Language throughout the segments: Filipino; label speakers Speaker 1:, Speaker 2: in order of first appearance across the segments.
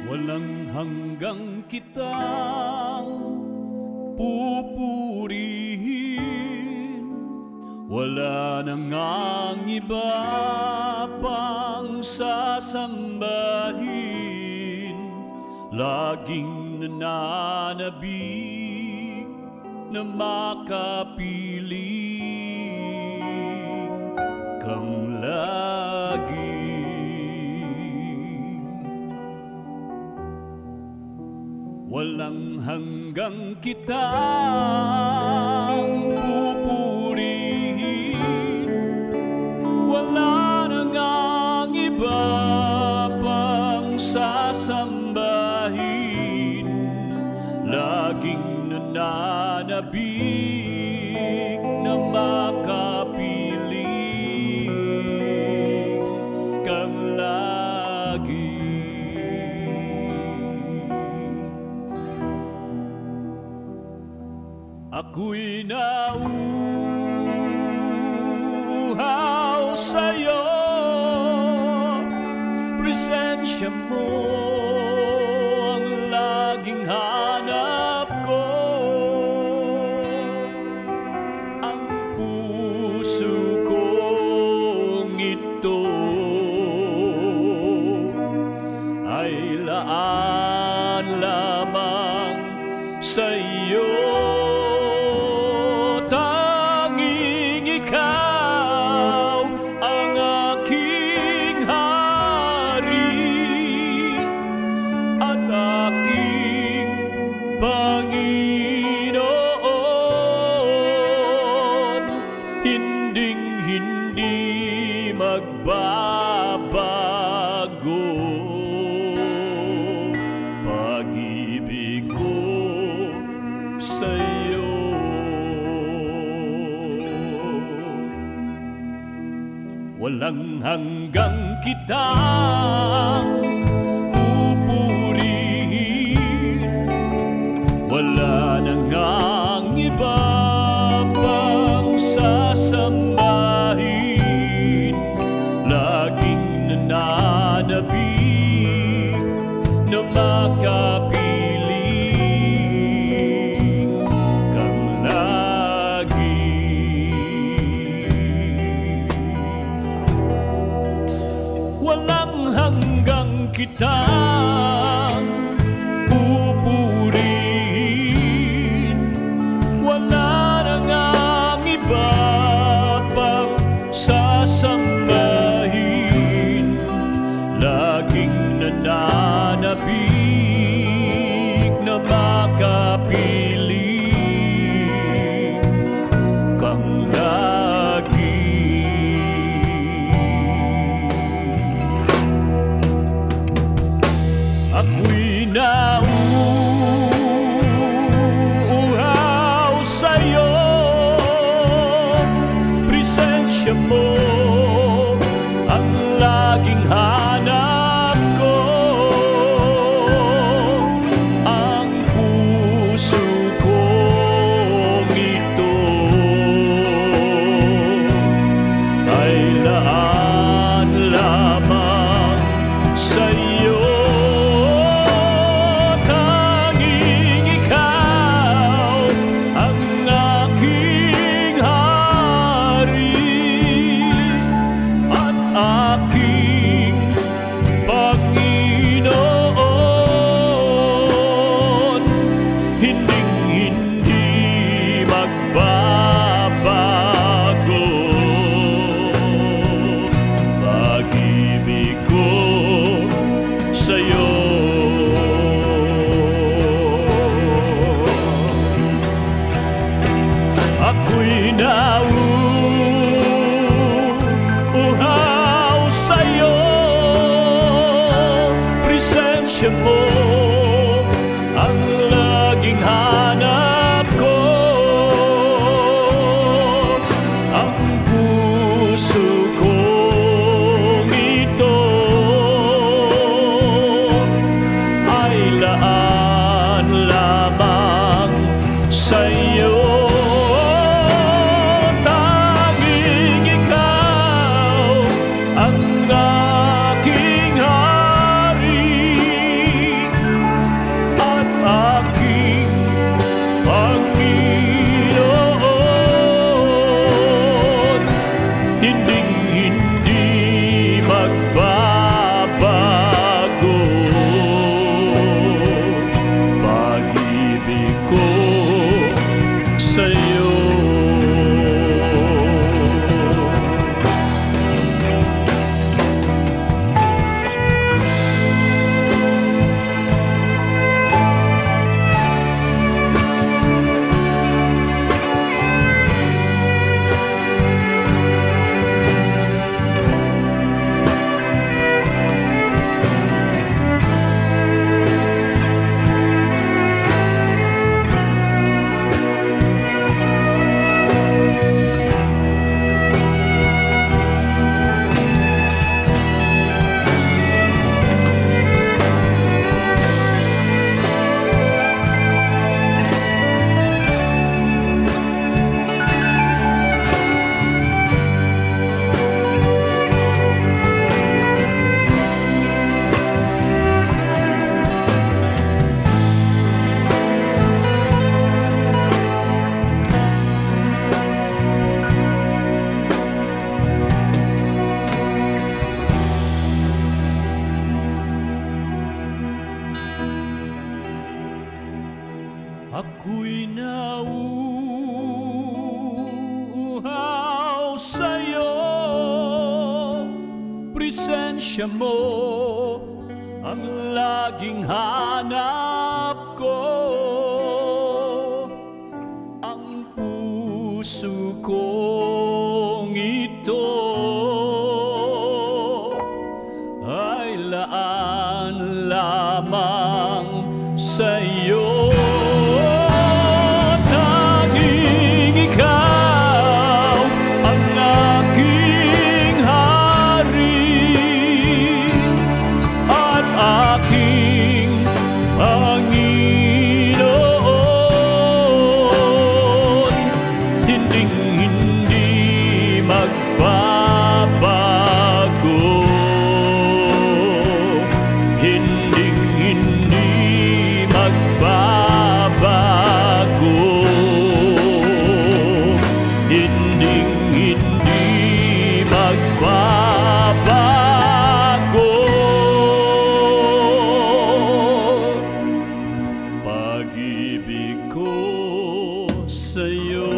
Speaker 1: Walang hanggang kitang pupurihin, wala nang ang iba pang sasambahin. Laging nananabik na makapiling kang lagi. Walang hanggang kitang pupurihin, wala nang ang iba pang sasambahin. Laging nananabik na makapiling kang lagi. Ako'y nauuhaw sa'yo, presensya mo ang laging hanap ko. Ang puso kong ito ay laan lamang sa'yo. Panginoon, hinding-hindi magbabago pag-ibig ko sa'yo. Walang hanggang kitang wala nang ang iba pang sasambahin. Laging nananabik na makapiling kang lagi. Walang hanggang presensya mo ang laging hanap ko. Ang puso kong ito ay laan lamang sa'yo. Tanging ikaw ang aking hari at aking Panginoon. Hinding-hindi magbabago pag-ibig ko sa'yo. Ako'y nauuhaw sa'yo, presensya mo ang laging hanap ko. Ang puso kong ito ay laan lamang sa'yo. Pag-ibig ko sa'yo.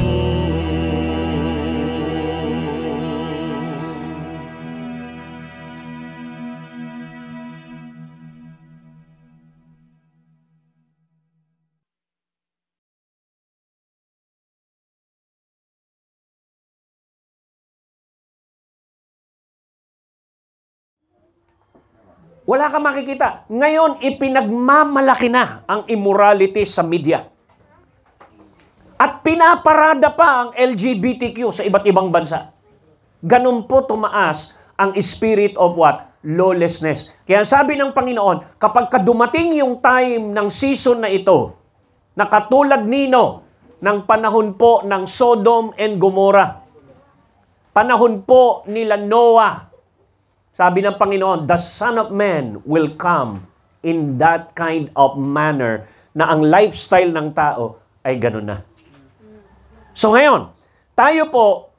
Speaker 2: Wala kang makikita. Ngayon, ipinagmamalaki na ang immorality sa media. At pinaparada pa ang LGBTQ sa iba't ibang bansa. Ganun po tumaas ang spirit of what? Lawlessness. Kaya sabi ng Panginoon, kapag dumating yung time ng season na ito, na katulad nino ng panahon po ng Sodom and Gomorrah, panahon po nila Noah, sabi ng Panginoon, the Son of Man will come in that kind of manner na ang lifestyle ng tao ay ganun na. So ngayon, tayo po,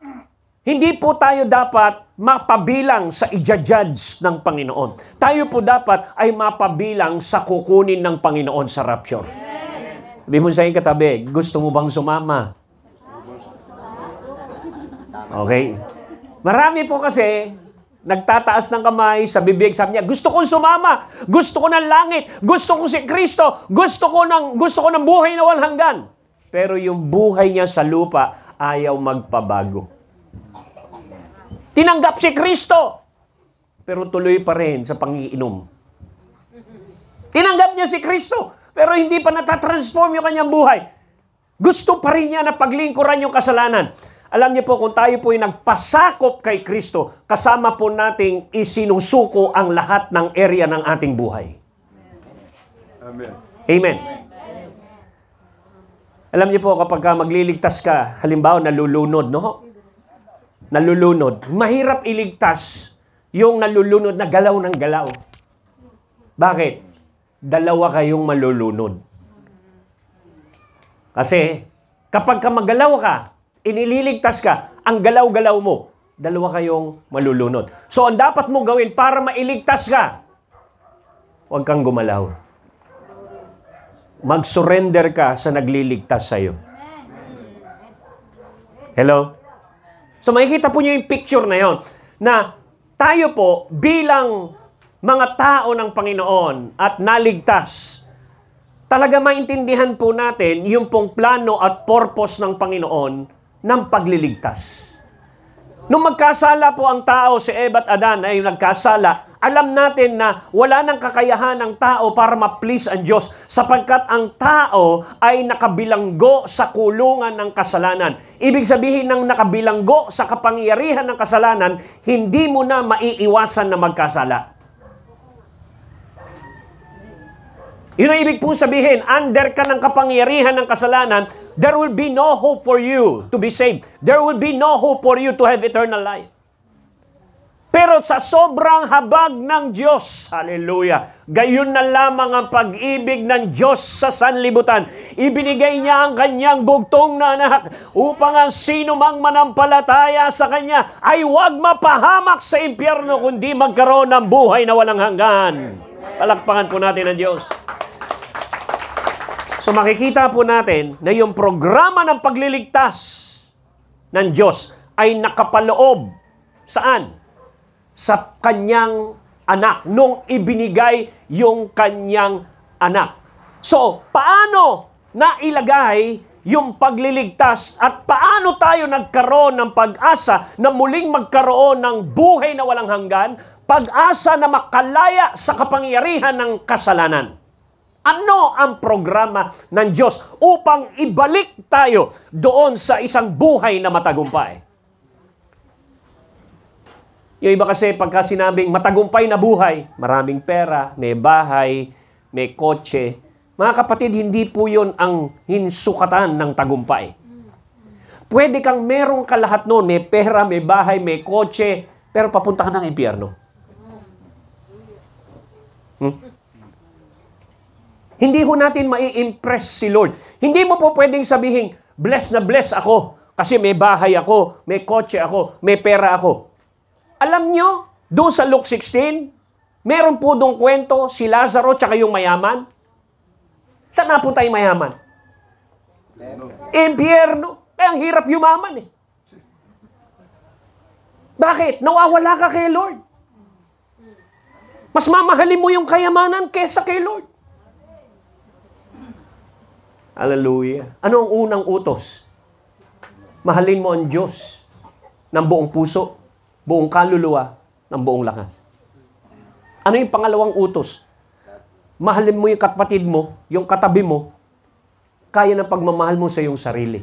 Speaker 2: hindi po tayo dapat mapabilang sa i-judge ng Panginoon. Tayo po dapat ay mapabilang sa kukunin ng Panginoon sa rapture. Sabi mo sa iyong katabi, gusto mo bang sumama? Okay. Marami po kasi nagtataas ng kamay sa bibig, sabi niya, gusto kong sumama, gusto ko ng langit, gusto kong si Kristo, gusto ko ng buhay na walang hanggan. Pero yung buhay niya sa lupa, ayaw magpabago. Tinanggap si Kristo, pero tuloy pa rin sa pangiinom. Tinanggap niya si Kristo, pero hindi pa natatransform yung kanyang buhay. Gusto pa rin niya na paglingkuran yung kasalanan. Alam niyo po, kung tayo po ay nagpasakop kay Kristo, kasama po nating isinusuko ang lahat ng area ng ating buhay.
Speaker 3: Amen.
Speaker 2: Amen. Alam niyo po, kapag magliligtas ka, halimbawa nalulunod, no? Nalulunod. Mahirap iligtas yung nalulunod na galaw ng galaw. Bakit? Dalawa kayong malulunod. Kasi, kapag ka magalaw ka, inililigtas ka, ang galaw-galaw mo, dalawa kayong malulunod. So, ang dapat mong gawin para mailigtas ka, huwag kang gumalaw. Mag-surrender ka sa nagliligtas sa'yo. Hello? So, makikita po niyo yung picture na yon, na tayo po bilang mga tao ng Panginoon at naligtas, talaga maintindihan po natin yung pong plano at purpose ng Panginoon ng pagliligtas. Nung magkasala po ang tao, si Eva at Adan ay nagkasala, alam natin na wala nang kakayahan ng tao para ma-please ang Diyos sapagkat ang tao ay nakabilanggo sa kulungan ng kasalanan. Ibig sabihin ng nakabilanggo sa kapangyarihan ng kasalanan, hindi mo na maiiwasan na magkasala. Yun ang ibig pong sabihin, under ka ng kapangyarihan ng kasalanan, there will be no hope for you to be saved. There will be no hope for you to have eternal life. Pero sa sobrang habag ng Diyos, hallelujah, gayon na lamang ang pag-ibig ng Diyos sa sanlibutan. Ibinigay niya ang kanyang bugtong na anak upang ang sino mang manampalataya sa kanya ay huwag mapahamak sa impyerno kundi magkaroon ng buhay na walang hanggan. Palakpakan po natin ang Diyos. So makikita po natin na yung programa ng pagliligtas ng Diyos ay nakapaloob saan? Sa kanyang anak, nung ibinigay yung kanyang anak. So, paano nailagay yung pagliligtas at paano tayo nagkaroon ng pag-asa na muling magkaroon ng buhay na walang hanggan, pag-asa na makalaya sa kapangyarihan ng kasalanan? Ano ang programa ng Diyos upang ibalik tayo doon sa isang buhay na matagumpay? Yung iba kasi pagka sinabing matagumpay na buhay, maraming pera, may bahay, may kotse. Mga kapatid, hindi po yun ang hinsukatan ng tagumpay. Pwede kang merong kalahat noon, may pera, may bahay, may kotse, pero papunta ka ng impyerno. Hindi ho natin mai-impress si Lord. Hindi mo po pwedeng sabihin, bless na bless ako kasi may bahay ako, may kotse ako, may pera ako. Alam nyo, doon sa Luke 16, meron po doong kwento si Lazaro tsaka yung mayaman. Saan napunta yung mayaman? Impyerno. Kaya ang hirap yumaman eh. Bakit? Nawawala ka kay Lord. Mas mamahalin mo yung kayamanan kesa kay Lord. Hallelujah. Ano ang unang utos? Mahalin mo ang Diyos ng buong puso, buong kaluluwa, ng buong lakas. Ano yung pangalawang utos? Mahalin mo yung kapatid mo, yung katabi mo, kaya ng pagmamahal mo sa iyong sarili.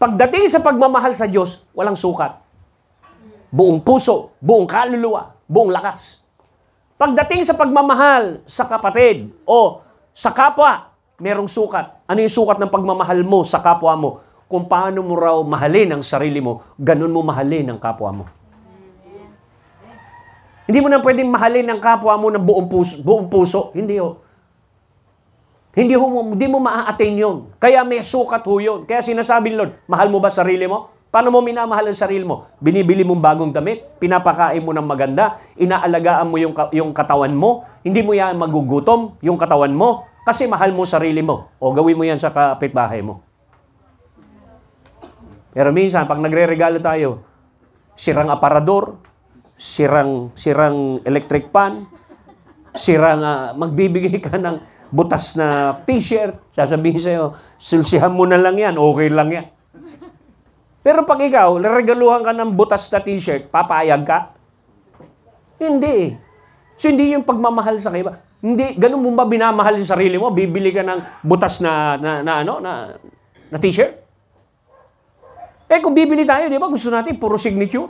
Speaker 2: Pagdating sa pagmamahal sa Diyos, walang sukat. Buong puso, buong kaluluwa, buong lakas. Pagdating sa pagmamahal sa kapatid o sa kapwa, merong sukat. Ano yung sukat ng pagmamahal mo sa kapwa mo? Kung paano mo raw mahalin ang sarili mo, ganun mo mahalin ang kapwa mo. Hindi mo na pwedeng mahalin ang kapwa mo ng buong puso. Hindi ho. Hindi mo maa-attain yun. Kaya may sukat ho yun. Kaya sinasabi ni Lord, mahal mo ba sarili mo? Paano mo minamahal ang sarili mo? Binibili mong bagong damit, pinapakain mo ng maganda, inaalagaan mo yung katawan mo, hindi mo yan magugutom yung katawan mo, kasi mahal mo sarili mo. O gawin mo yan sa kapitbahay mo. Pero minsan, pag nagre-regalo tayo, sirang aparador, sirang electric pan, magbibigay ka ng butas na t-shirt, sasabihin sa'yo, sulsihan mo na lang yan, okay lang yan. Pero pag ikaw, regaluhan ka ng butas na t-shirt, papayag ka? Hindi. So, hindi yung pagmamahal sa iba. Hindi, ganun mo ba binamahal yung sarili mo? Bibili ka ng butas na t-shirt? Kung bibili tayo, di ba, gusto natin puro signature.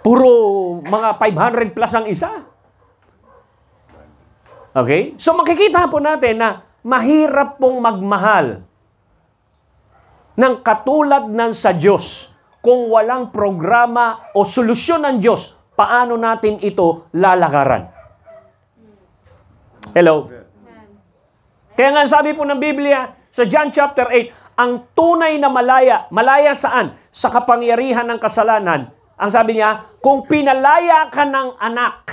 Speaker 2: Puro mga 500 plus ang isa. Okay? So makikita po natin na mahirap pong magmahal ng katulad ng sa Diyos kung walang programa o solusyon ng Diyos. Paano natin ito lalakaran? Hello? Kaya nga sabi po ng Biblia sa John chapter 8, ang tunay na malaya saan? Sa kapangyarihan ng kasalanan. Ang sabi niya, kung pinalaya ka ng anak,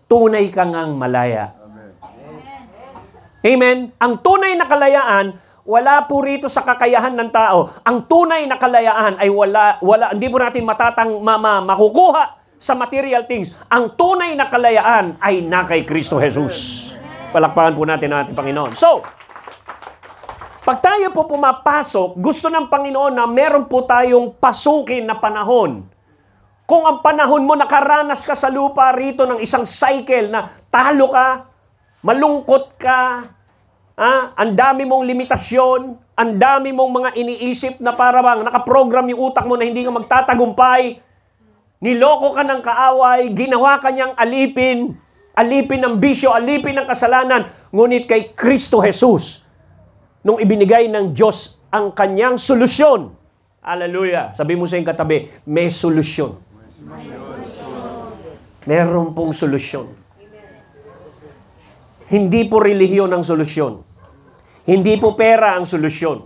Speaker 2: tunay ka ngang malaya. Amen? Ang tunay na kalayaan, wala po rito sa kakayahan ng tao. Ang tunay na kalayaan ay hindi po natin makukuha sa material things. Ang tunay na kalayaan ay na kay Kristo Jesus. Palakpakan po natin ang ating Panginoon. So, pag tayo po pumapasok, gusto ng Panginoon na meron po tayong pasukin na panahon. Kung ang panahon mo nakaranas ka sa lupa rito ng isang cycle na talo ka, malungkot ka, ang dami mong limitasyon, ang dami mong mga iniisip na para bang nakaprogram yung utak mo na hindi ka magtatagumpay, niloko ka ng kaaway, ginawa ka niyang alipin ng bisyo, alipin ng kasalanan, ngunit kay Kristo Jesus, nung ibinigay ng Diyos ang kanyang solusyon. Hallelujah. Sabi mo sa iyong katabi, may solusyon. Meron pong solusyon. Hindi po relihiyon ang solusyon. Hindi po pera ang solusyon.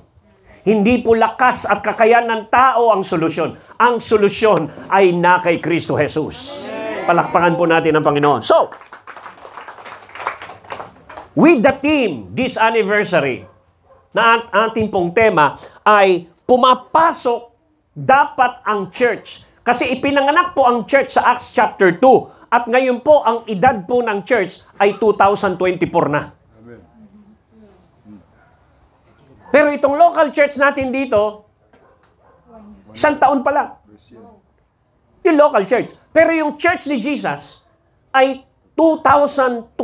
Speaker 2: Hindi po lakas at kakayahan ng tao ang solusyon. Ang solusyon ay na kay Kristo Jesus. Palakpakan po natin ang Panginoon. So, with the theme, this anniversary, na ating pong tema ay pumapasok dapat ang church. Kasi ipinanganak po ang church sa Acts chapter 2. At ngayon po, ang edad po ng church ay 2024 na.
Speaker 3: Amen.
Speaker 2: Pero itong local church natin dito, 1 taon pa lang. Yung local church. Pero yung church ni Jesus ay 2024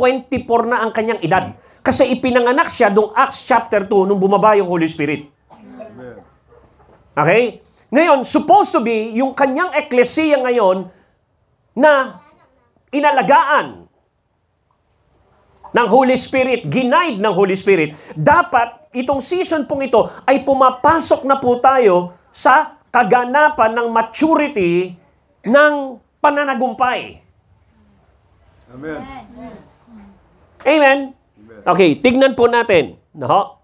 Speaker 2: na ang kanyang edad. Kasi ipinanganak siya doong Acts chapter 2 nung bumaba yung Holy Spirit.
Speaker 3: Amen.
Speaker 2: Okay? Ngayon, supposed to be, yung kanyang eklesiya ngayon na inalagaan ng Holy Spirit, ginaid ng Holy Spirit, dapat itong season pong ito ay pumapasok na po tayo sa kaganapan ng maturity ng pananagumpay.
Speaker 3: Amen.
Speaker 2: Amen? Okay, tignan po natin. No?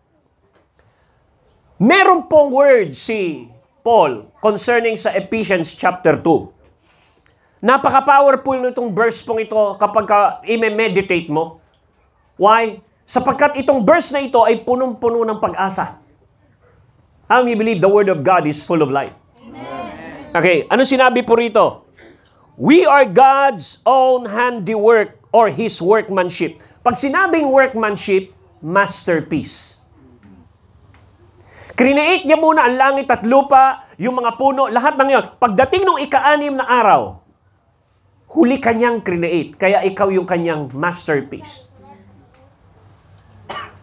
Speaker 2: Meron pong word si Paul concerning sa Ephesians chapter 2. Napaka-powerful nitong verse pong ito kapag i-meditate mo. Why? Sapagkat itong verse na ito ay punong-puno ng pag-asa. How many believe the Word of God is full of light? Amen. Okay, ano sinabi po rito? We are God's own handiwork or His workmanship. Pag sinabing workmanship, masterpiece. Create niya muna ang langit at lupa, yung mga puno, lahat ng yon. Pagdating ng ika-6 na araw, huli kanyang create. Kaya ikaw yung kanyang masterpiece.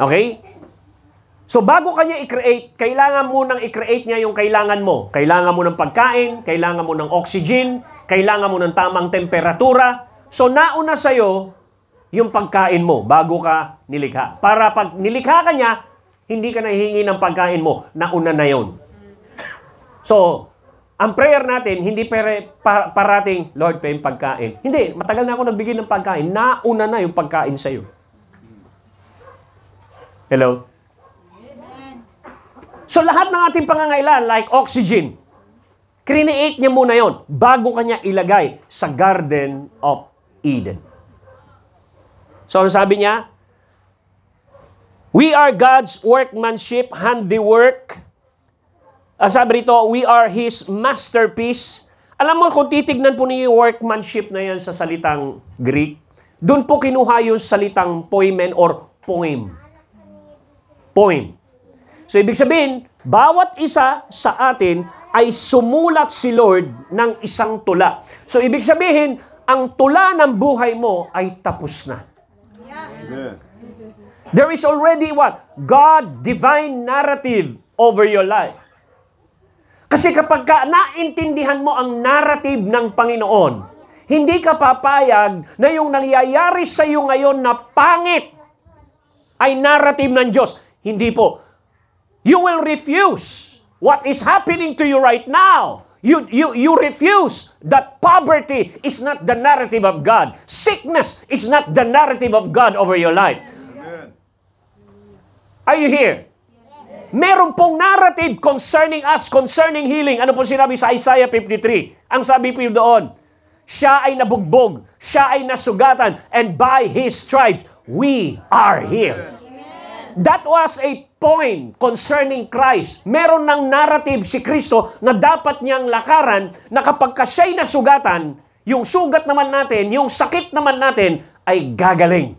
Speaker 2: Okay? So bago kanya i-create, kailangan mo nang i-create niya yung kailangan mo. Kailangan mo ng pagkain, kailangan mo ng oxygen, kailangan mo ng tamang temperatura. So nauna sa'yo yung pagkain mo bago ka nilikha. Para pag nilikha ka niya, hindi ka nahihingi ng pagkain mo. Nauna na yon. So, ang prayer natin, hindi parating, Lord, pa yung pagkain. Hindi, matagal na ako nagbigay ng pagkain. Nauna na yung pagkain sa'yo. Hello? So, lahat ng ating pangangailangan, like oxygen, create niya muna yon bago kanya ilagay sa Garden of Eden. So, ano sabi niya? We are God's workmanship, handiwork. Sabi rito, we are His masterpiece. Alam mo, kung titignan po niyo yung workmanship na yan sa salitang Greek, doon po kinuha yung salitang poimen or poem. Poem. So, ibig sabihin, bawat isa sa atin ay sumulat si Lord ng isang tula. So, ibig sabihin, ang tula ng buhay mo ay tapos na.
Speaker 3: Amen.
Speaker 2: There is already what? God divine narrative over your life. Kasi kapag naintindihan mo ang narrative ng Panginoon, hindi ka papayag na yung nangyayari sa iyo ngayon na pangit ay narrative ng Diyos. Hindi po. You will refuse what is happening to you right now. You refuse that poverty is not the narrative of God. Sickness is not the narrative of God over your life.
Speaker 3: Amen.
Speaker 2: Are you here? Meron pong narrative concerning us, concerning healing. Ano po sinabi sa Isaiah 53? Ang sabi po doon, siya ay nabugbog, siya ay nasugatan, and by His stripes, we are healed. That was a point concerning Christ. Meron ng narrative si Kristo na dapat niyang lakaran na kapag siya'y nasugatan, yung sugat naman natin, yung sakit naman natin ay gagaling.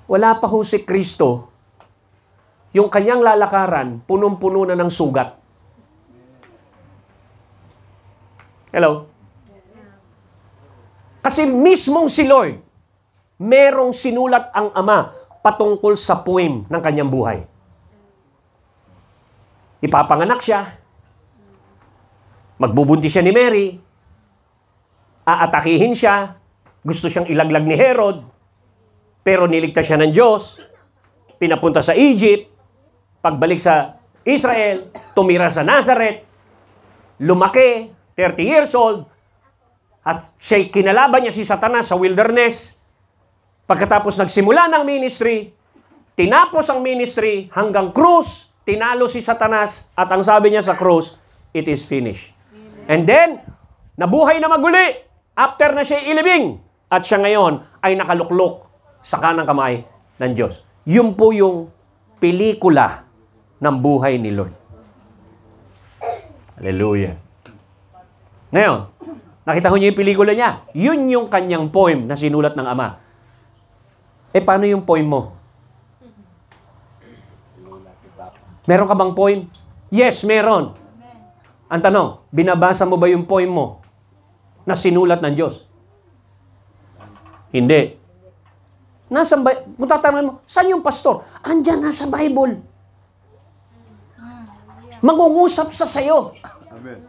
Speaker 2: Wala pa ho si Kristo, yung kanyang lalakaran, punong-puno na ng sugat. Hello? Kasi mismong si Lord, merong sinulat ang Ama patungkol sa poem ng kanyang buhay. Ipapanganak siya, magbubuntis siya ni Mary, aatakihin siya, gusto siyang ilaglag ni Herod, pero niligtas siya ng Diyos, pinapunta sa Egypt, pagbalik sa Israel, tumira sa Nazareth, lumaki, 30 years old, at siya'y kinalaban niya si Satanas sa wilderness. Pagkatapos nagsimula ng ministry, tinapos ang ministry hanggang krus, tinalo si Satanas, at ang sabi niya sa krus, it is finished. And then, nabuhay na maguli, after na siya ilibing, at siya ngayon ay nakaluklok sa kanang kamay ng Diyos. Yun po yung pelikula ng buhay ni Lord. Hallelujah. Ngayon, nakita ko niyo yung pelikula niya. Yun yung kanyang poem na sinulat ng Ama. Eh, paano yung poem mo? Meron ka bang poem? Yes, meron. Ang tanong, binabasa mo ba yung poem mo na sinulat ng Diyos? Hindi. Kung tatanungin mo, saan yung pastor? Andyan, nasa Bible. Mangungusap sa sayo.
Speaker 3: Amen.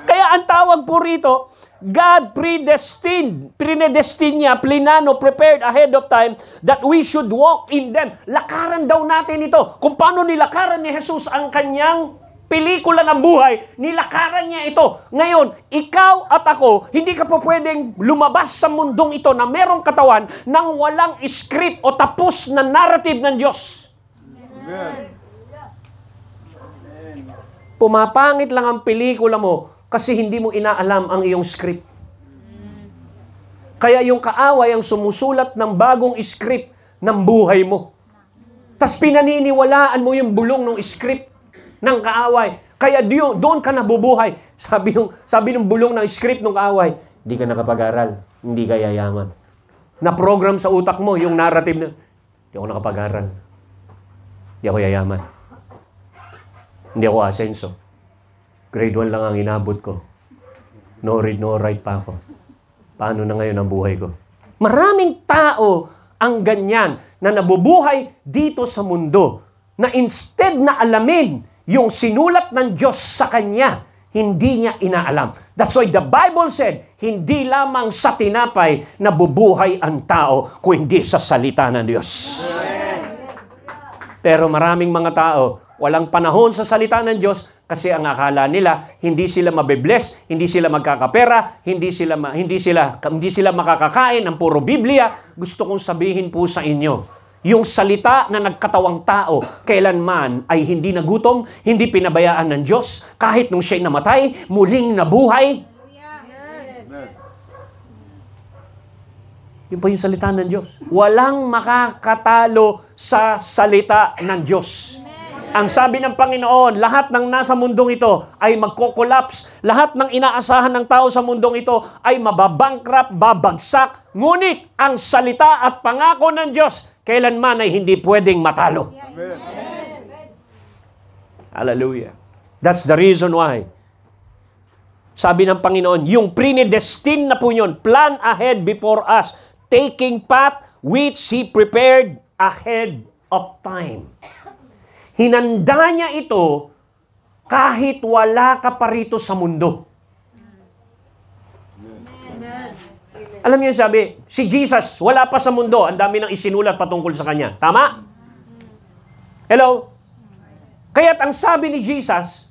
Speaker 2: Kaya ang tawag po rito, God predestined niya, plinano, prepared ahead of time that we should walk in them. Lakaran daw natin ito. Kung paano nilakaran ni Jesus ang kanyang pelikula ng buhay, nilakaran niya ito. Ngayon, ikaw at ako, hindi ka po pwedeng lumabas sa mundong ito na merong katawan nang walang script o tapos na narrative ng Diyos.
Speaker 3: Amen.
Speaker 2: Pumapangit lang ang pelikula mo kasi hindi mo inaalam ang iyong script. Kaya yung kaaway ang sumusulat ng bagong script ng buhay mo. Tas pinaniniwalaan mo yung bulong ng script ng kaaway. Kaya doon ka nabubuhay. Sabi ng bulong ng script ng kaaway, hindi ka nakapag-aral, hindi ka yayaman. Na-program sa utak mo yung narrative na, hindi ako nakapag-aral, hindi ako yayaman. Hindi ako asenso. Grade 1 lang ang inabot ko. No read, no write pa ako. Paano na ngayon ang buhay ko? Maraming tao ang ganyan na nabubuhay dito sa mundo na instead na alamin yung sinulat ng Diyos sa kanya, hindi niya inaalam. That's why the Bible said, hindi lamang sa tinapay nabubuhay ang tao, kundi sa salita ng Diyos. Pero maraming mga tao, walang panahon sa salita ng Diyos kasi ang akala nila, hindi sila mabe-bless, hindi sila magkakapera, hindi sila makakakain ng puro Biblia. Gusto kong sabihin po sa inyo, yung salita na nagkatawang tao, kailanman ay hindi nagutom, hindi pinabayaan ng Diyos, kahit nung siya'y namatay, muling nabuhay.
Speaker 3: Amen.
Speaker 2: Yun po yung salita ng Diyos. Walang makakatalo sa salita ng Diyos. Ang sabi ng Panginoon, lahat ng nasa mundong ito ay magko-collapse. Lahat ng inaasahan ng tao sa mundong ito ay mababankrupt, babagsak. Ngunit ang salita at pangako ng Diyos, kailanman ay hindi pwedeng matalo.
Speaker 3: Amen.
Speaker 2: Hallelujah. That's the reason why Sabi ng Panginoon, yung predestined na po yun, plan ahead before us, taking path which He prepared ahead of time. Hinanda niya ito kahit wala ka pa rito sa mundo. Alam niyo sabi, si Jesus, wala pa sa mundo, ang dami nang isinulat patungkol sa Kanya. Tama? Hello? Kaya't ang sabi ni Jesus,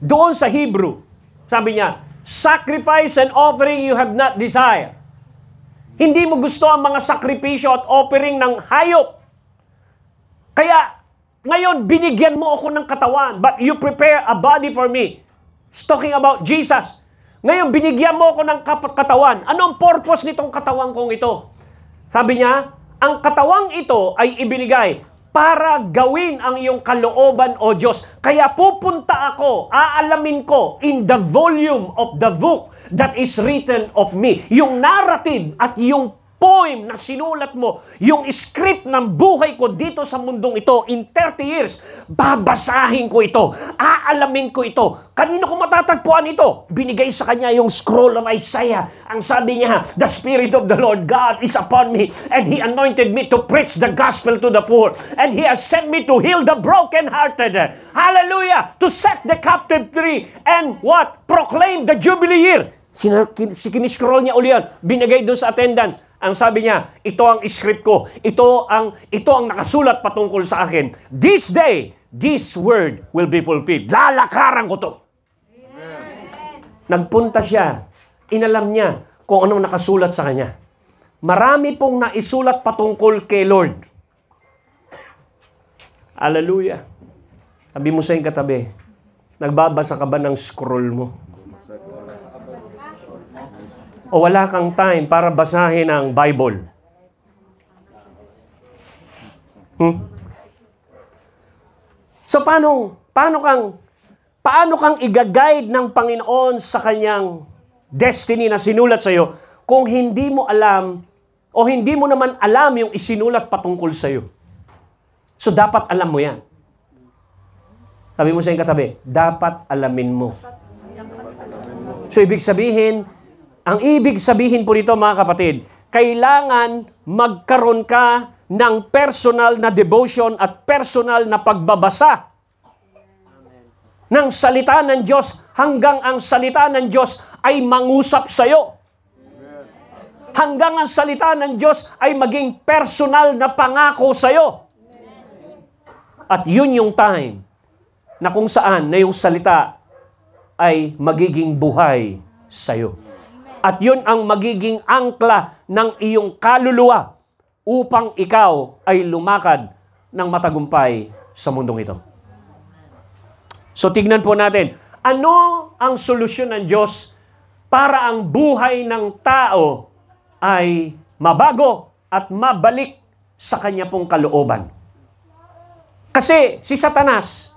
Speaker 2: doon sa Hebrew, sabi niya, sacrifice and offering you have not desired. Hindi mo gusto ang mga sakripisyo at offering ng hayop. Kaya, ngayon, binigyan mo ako ng katawan, but you prepare a body for me. It's talking about Jesus. Ngayon, binigyan mo ako ng katawan. Ano ang purpose nitong katawan kong ito? Sabi niya, ang katawang ito ay ibinigay para gawin ang iyong kalooban, O Diyos. Kaya pupunta ako, aalamin ko in the volume of the book that is written of me. Yung narrative at yung poem na sinulat mo, yung script ng buhay ko dito sa mundong ito in 30 years, babasahin ko ito, aalamin ko ito. Kanino ko matatagpuan ito? Binigay sa kanya yung scroll of Isaiah. Ang sabi niya, the Spirit of the Lord God is upon me, and He anointed me to preach the gospel to the poor, and He has sent me to heal the brokenhearted. Hallelujah! To set the captive free, and what? Proclaim the Jubilee year. Kiniscroll niya uli yan. Binigay doon sa attendance. Ang sabi niya, ito ang script ko. Ito ang nakasulat patungkol sa akin. This day, this word will be fulfilled. Lalakaran ko to. Amen. Nagpunta siya. Inalam niya kung anong nakasulat sa kanya. Marami pong naisulat patungkol kay Lord. Hallelujah. Sabi mo sa iyong katabi, nagbabasa ka ba ng scroll mo? O wala kang time para basahin ang Bible? So paano kang i-guide ng Panginoon sa kanyang destiny na sinulat sa iyo kung hindi mo alam o hindi mo naman alam yung isinulat patungkol sa iyo? So dapat alam mo yan. Sabi mo sa iyong katabi, dapat alamin mo. So ang ibig sabihin po nito mga kapatid, kailangan magkaroon ka ng personal na devotion at personal na pagbabasa ng salita ng Diyos hanggang ang salita ng Diyos ay mangusap sa iyo. Hanggang ang salita ng Diyos ay maging personal na pangako sa iyo. At yun yung time na kung saan na yung salita ay magiging buhay sa iyo. At yun ang magiging angkla ng iyong kaluluwa upang ikaw ay lumakad ng matagumpay sa mundong ito. So tignan po natin, ano ang solusyon ng Diyos para ang buhay ng tao ay mabago at mabalik sa kanya pong kalooban. Kasi si Satanas,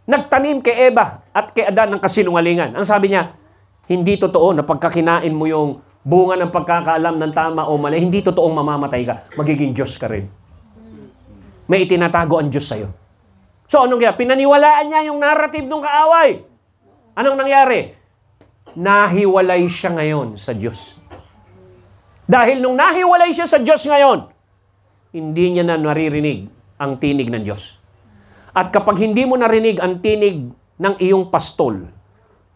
Speaker 2: nagtanim kay Eva at kay Adan ng kasinungalingan. Ang sabi niya, hindi totoo na pagkakinain mo yung bunga ng pagkakaalam ng tama o mali, hindi totoong mamamatay ka. Magiging Diyos ka rin. May itinatago ang Diyos sa'yo. So anong kaya? Pinaniwalaan niya yung narrative ng kaaway. Anong nangyari? Nahiwalay siya ngayon sa Diyos. Dahil nung nahiwalay siya sa Diyos ngayon, hindi niya na naririnig ang tinig ng Diyos. At kapag hindi mo narinig ang tinig ng iyong pastol,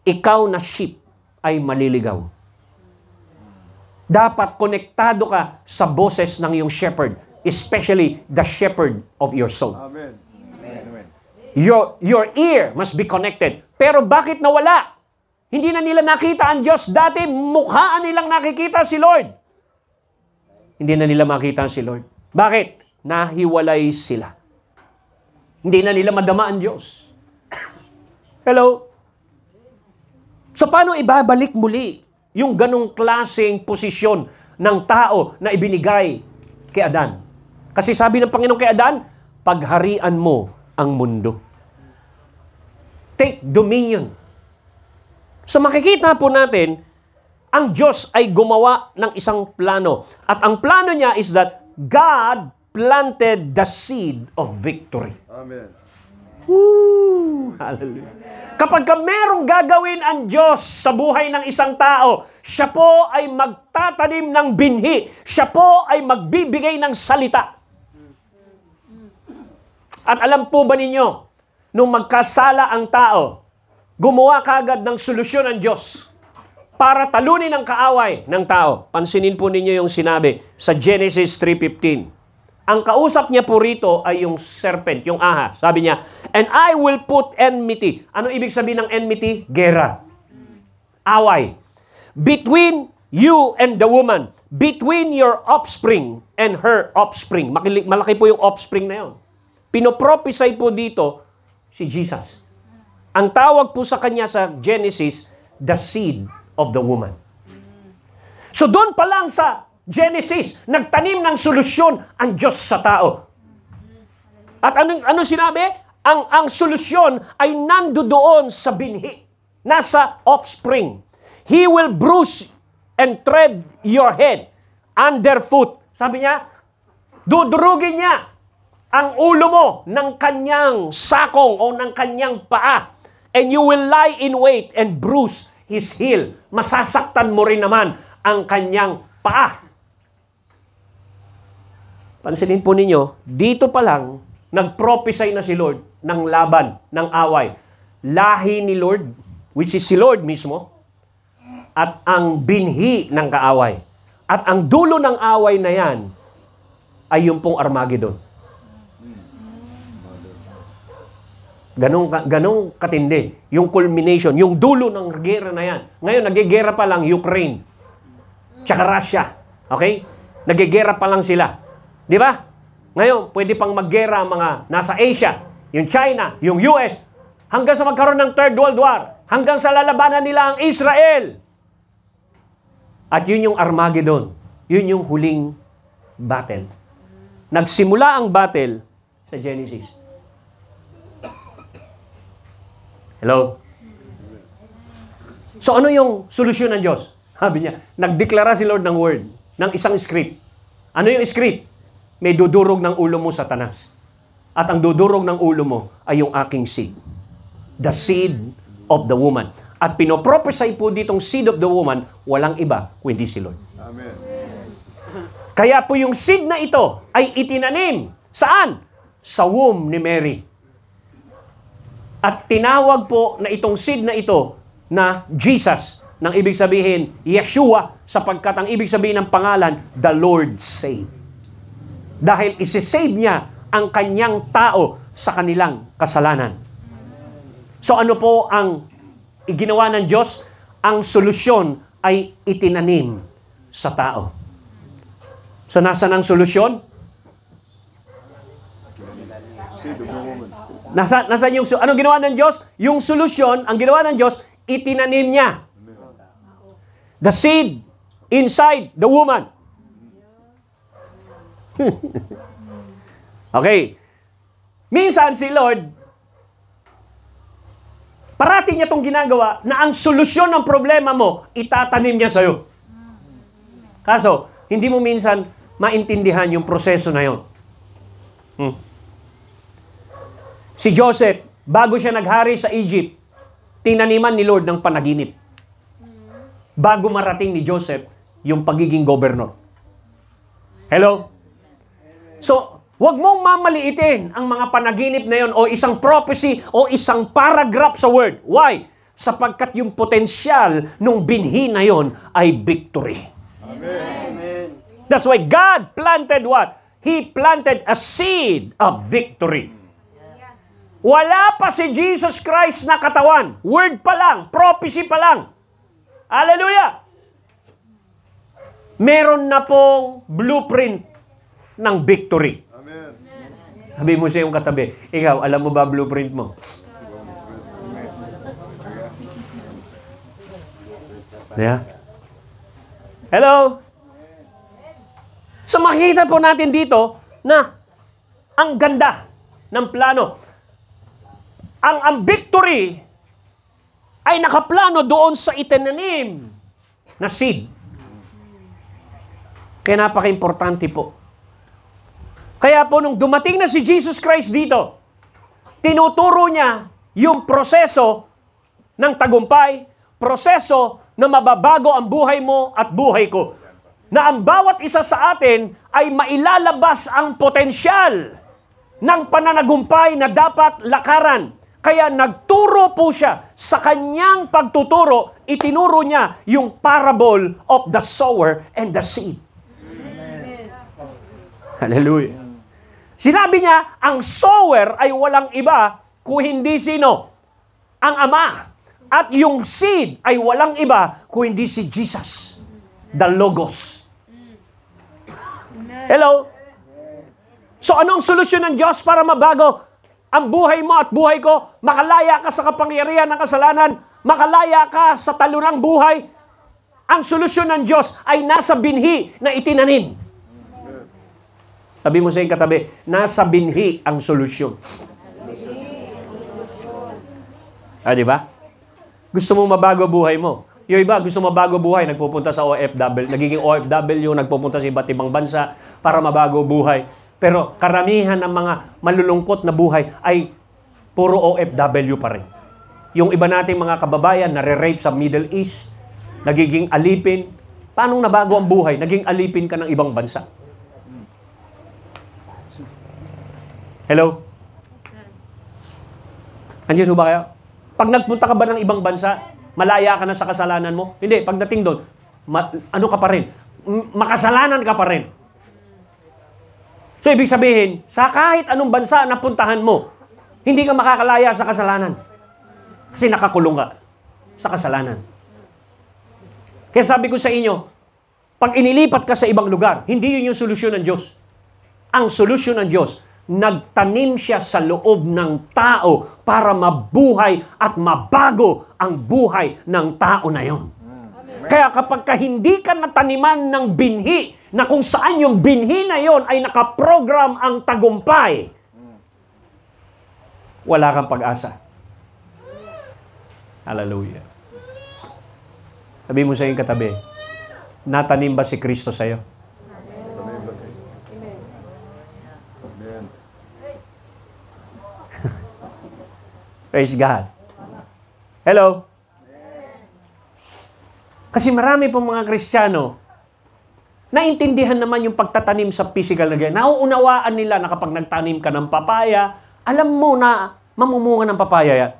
Speaker 2: ikaw na sheep ay maliligaw. Dapat konektado ka sa boses ng iyong shepherd, especially the shepherd of your soul.
Speaker 3: Amen. Amen.
Speaker 2: Your ear must be connected. Pero bakit nawala? Hindi na nila nakita ang Diyos. Dati mukhaan nilang nakikita si Lord. Hindi na nila makita si Lord. Bakit? Nahiwalay sila. Hindi na nila madama ang Diyos. Hello? So paano ibabalik muli yung ganong klaseng posisyon ng tao na ibinigay kay Adan? Kasi sabi ng Panginoon kay Adan, pagharian mo ang mundo. Take dominion. So makikita po natin, ang Diyos ay gumawa ng isang plano. At ang plano niya is that God planted the seed of victory.
Speaker 3: Amen.
Speaker 2: Woo! Hallelujah. Kapag ka merong gagawin ang Diyos sa buhay ng isang tao, siya po ay magtatanim ng binhi. Siya po ay magbibigay ng salita. At alam po ba ninyo, nung magkasala ang tao, gumawa kagad ng solusyon ang Diyos para talunin ang kaaway ng tao. Pansinin po ninyo yung sinabi sa Genesis 3:15. Ang kausap niya po rito ay yung serpent, yung ahas. Sabi niya, and I will put enmity. Ano ibig sabihin ng enmity? Gera. Away. Between you and the woman. Between your offspring and her offspring. Malaki po yung offspring na yun. Pinoprophesy po dito si Jesus. Ang tawag po sa kanya sa Genesis, the seed of the woman. So doon pa lang sa Genesis, nagtanim ng solusyon ang Diyos sa tao. At ano sinabi? Ang solusyon ay nandoon sa binhi. Nasa offspring. He will bruise and tread your head underfoot. Sabi niya, dudurugin niya ang ulo mo ng kanyang sakong o ng kanyang paa. And you will lie in wait and bruise his heel. Masasaktan mo rin naman ang kanyang paa. Pansinin po ninyo, dito pa lang, nag-prophesy na si Lord ng laban, ng away. Lahi ni Lord, which is si Lord mismo, at ang binhi ng kaaway. At ang dulo ng away na yan, ay yung pong Armageddon. Ganong katindi. Yung culmination, yung dulo ng gera na yan. Ngayon, nagigera pa lang Ukraine, tsaka Russia. Okay? Nagigera pa lang sila. Di ba? Ngayon, pwede pang maggera ang mga nasa Asia, yung China, yung US, hanggang sa magkaroon ng Third World War, hanggang sa lalabanan nila ang Israel. At yun yung Armageddon. Yun yung huling battle. Nagsimula ang battle sa Genesis. Hello? So ano yung solusyon ng Diyos? Sabi niya, nagdeklara si Lord ng word, ng isang script. Ano yung script? May dudurog ng ulo mo, Satanas. At ang dudurog ng ulo mo ay yung aking seed. The seed of the woman. At pinoprophesy po ditong seed of the woman, walang iba kundi si Lord.
Speaker 3: Amen.
Speaker 2: Kaya po yung seed na ito ay itinanim. Saan? Sa womb ni Mary. At tinawag po na itong seed na ito na Jesus. Nang ibig sabihin, Yeshua, sapagkat ang ibig sabihin ng pangalan, the Lord saved. Dahil isi-save niya ang kanyang tao sa kanilang kasalanan. So ano po ang ginawa ng Diyos? Ang solusyon ay itinanim sa tao. So nasaan ang solusyon? Nasaan yung ano ginawa ng Diyos? Yung solusyon, ang ginawa ng Diyos, itinanim niya. The seed inside the woman. Okay. Minsan si Lord, parati niya itong ginagawa na ang solusyon ng problema mo, itatanim niya sa'yo. Kaso, hindi mo minsan maintindihan yung proseso na yun. Si Joseph, bago siya naghari sa Egypt, tinaniman ni Lord ng panaginip. Bago marating ni Joseph yung pagiging gobernador. Hello? So, huwag mong mamaliitin ang mga panaginip na yon o isang prophecy o isang paragraph sa word. Why? Sapagkat yung potensyal nung binhi na yon ay victory.
Speaker 3: Amen.
Speaker 2: That's why God planted what? He planted a seed of victory. Wala pa si Jesus Christ na katawan. Word pa lang. Prophecy pa lang. Hallelujah! Meron na pong blueprint ng victory.
Speaker 3: Amen.
Speaker 2: Sabi mo sa iyong katabi, ikaw, alam mo ba blueprint mo? Yeah? Hello? So makikita po natin dito na ang ganda ng plano. Ang victory ay nakaplano doon sa itinanim na seed. Kaya napaka-importante po. Kaya po nung dumating na si Jesus Christ dito, tinuturo niya yung proseso ng tagumpay, proseso na mababago ang buhay mo at buhay ko. Na ang bawat isa sa atin ay mailalabas ang potensyal ng pananagumpay na dapat lakaran. Kaya nagturo po siya sa kanyang pagtuturo, itinuro niya yung parable of the sower and the seed. Hallelujah. Sinabi niya, ang sower ay walang iba kung hindi sino? Ang Ama. At yung seed ay walang iba kung hindi si Jesus, the Logos. Hello? So anong solusyon ng Diyos para mabago ang buhay mo at buhay ko? Makalaya ka sa kapangyarihan ng kasalanan, makalaya ka sa talurang buhay. Ang solusyon ng Diyos ay nasa binhi na itinanim. Sabi mo sa iyong katabi, nasa binhi ang solusyon. Di ba? Gusto mo mabago buhay mo. Yung iba, gusto mabago buhay, nagpupunta sa OFW, nagiging OFW, nagpupunta sa iba't ibang bansa para mabago buhay. Pero karamihan ng mga malulungkot na buhay ay puro OFW pa rin. Yung iba nating mga kababayan nare-rape sa Middle East, nagiging alipin. Paano nabago ang buhay? Naging alipin ka ng ibang bansa. Hello? Andiyan ho ba kayo? Pag nagpunta ka ba ng ibang bansa, malaya ka na sa kasalanan mo? Hindi, pagdating doon, ano ka pa rin? Makasalanan ka pa rin. So, ibig sabihin, sa kahit anong bansa na puntahan mo, hindi ka makakalaya sa kasalanan. Kasi nakakulong ka sa kasalanan. Kaya sabi ko sa inyo, pag inilipat ka sa ibang lugar, hindi yun yung solusyon ng Diyos. Ang solusyon ng Diyos, nagtanim siya sa loob ng tao para mabuhay at mabago ang buhay ng tao na yon. Kaya kapag hindi ka nataniman ng binhi, na kung saan yung binhi na yon ay nakaprogram ang tagumpay, wala kang pag-asa. Hallelujah. Sabi mo sa iyong katabi, natanim ba si Kristo sa iyo? Praise God. Hello? Kasi marami pong mga Kristiyano, naintindihan naman yung pagtatanim sa physical na ganyan. Nauunawaan nila na kapag nagtanim ka ng papaya, alam mo na mamumunga ng papaya yan.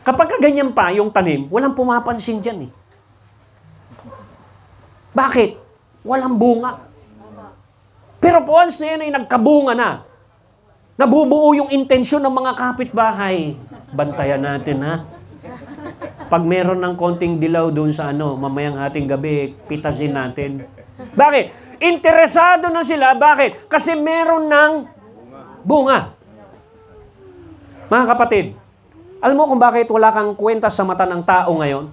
Speaker 2: Kapag ganyan pa yung tanim, walang pumapansin dyan eh. Bakit? Walang bunga. Pero once na yan ay nagkabunga na, nabubuo yung intensyon ng mga kapitbahay. Bantayan natin, ha? Pag meron ng konting dilaw doon sa mamayang ating gabi, pitasin natin. Bakit? Interesado na sila. Bakit? Kasi meron ng bunga. Mga kapatid, alam mo kung bakit wala kang kwenta sa mata ng tao ngayon?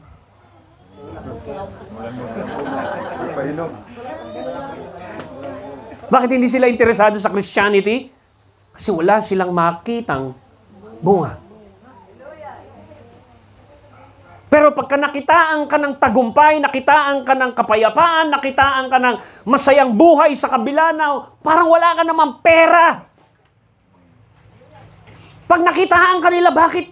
Speaker 2: Bakit hindi sila interesado sa Christianity? Kasi wala silang makitang bunga. Pero pagka nakitaan ka ng tagumpay, nakitaan ka ng kapayapaan, nakitaan ka ng masayang buhay sa kabila na parang wala ka namang pera. Pag nakitaan ka nila, bakit?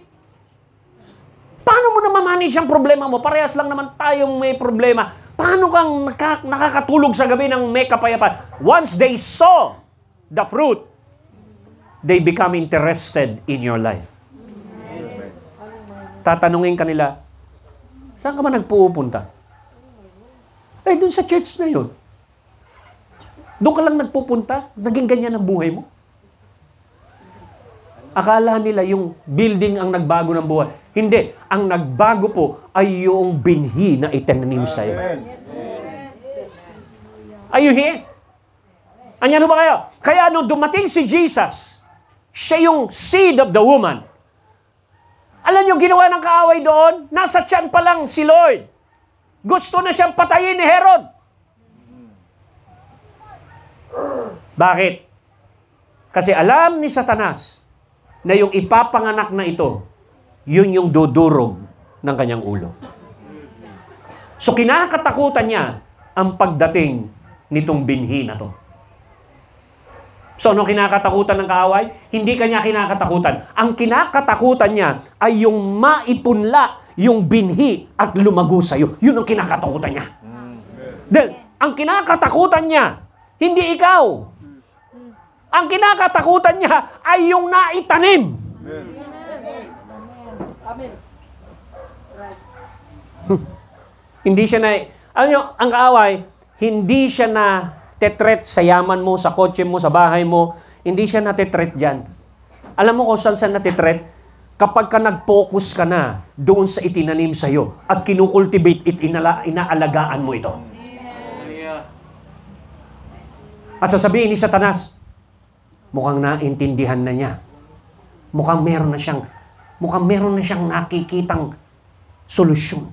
Speaker 2: Paano mo na ma-manage ang problema mo? Parehas lang naman tayong may problema. Paano kang nakakatulog sa gabi ng may kapayapaan? Once they saw the fruit, they become interested in your life. Tatanungin ka nila, saan ka ba nagpupunta? Eh, dun sa church na yun. Doon ka lang nagpupunta, naging ganyan ang buhay mo. Akala nila yung building ang nagbago ng buhay. Hindi. Ang nagbago po ay yung binhi na itinanim sa'yo. Are you here? Anyan ba kayo? Kaya nung dumating si Jesus, siya yung seed of the woman. Alam niyo ginawa ng kaaway doon? Nasa tiyan pa lang si Lord. Gusto na siyang patayin ni Herod. Bakit? Kasi alam ni Satanas na yung ipapanganak na ito, yun yung dudurog ng kanyang ulo. So kinakatakutan niya ang pagdating nitong binhi na to. So, ano kinakatakutan ng kaaway? Hindi kanya kinakatakutan. Ang kinakatakutan niya ay yung maipunla, yung binhi at lumago sa'yo. Yun ang kinakatakutan niya. Then, ang kinakatakutan niya, hindi ikaw. Ang kinakatakutan niya ay yung naitanim.
Speaker 3: Amen.
Speaker 2: Hindi siya na, alam nyo, ang kaaway, hindi siya na tetret sa yaman mo, sa kotse mo, sa bahay mo. Hindi siya na tetret dyan. Alam mo kung saan siya na tetret? Kapag ka nag-focus ka na doon sa itinanim sa'yo at kinukultivate it, inaalagaan mo ito. At sasabihin ni Satanas, mukhang naintindihan na niya. Mukhang meron na siyang nakikitang solusyon.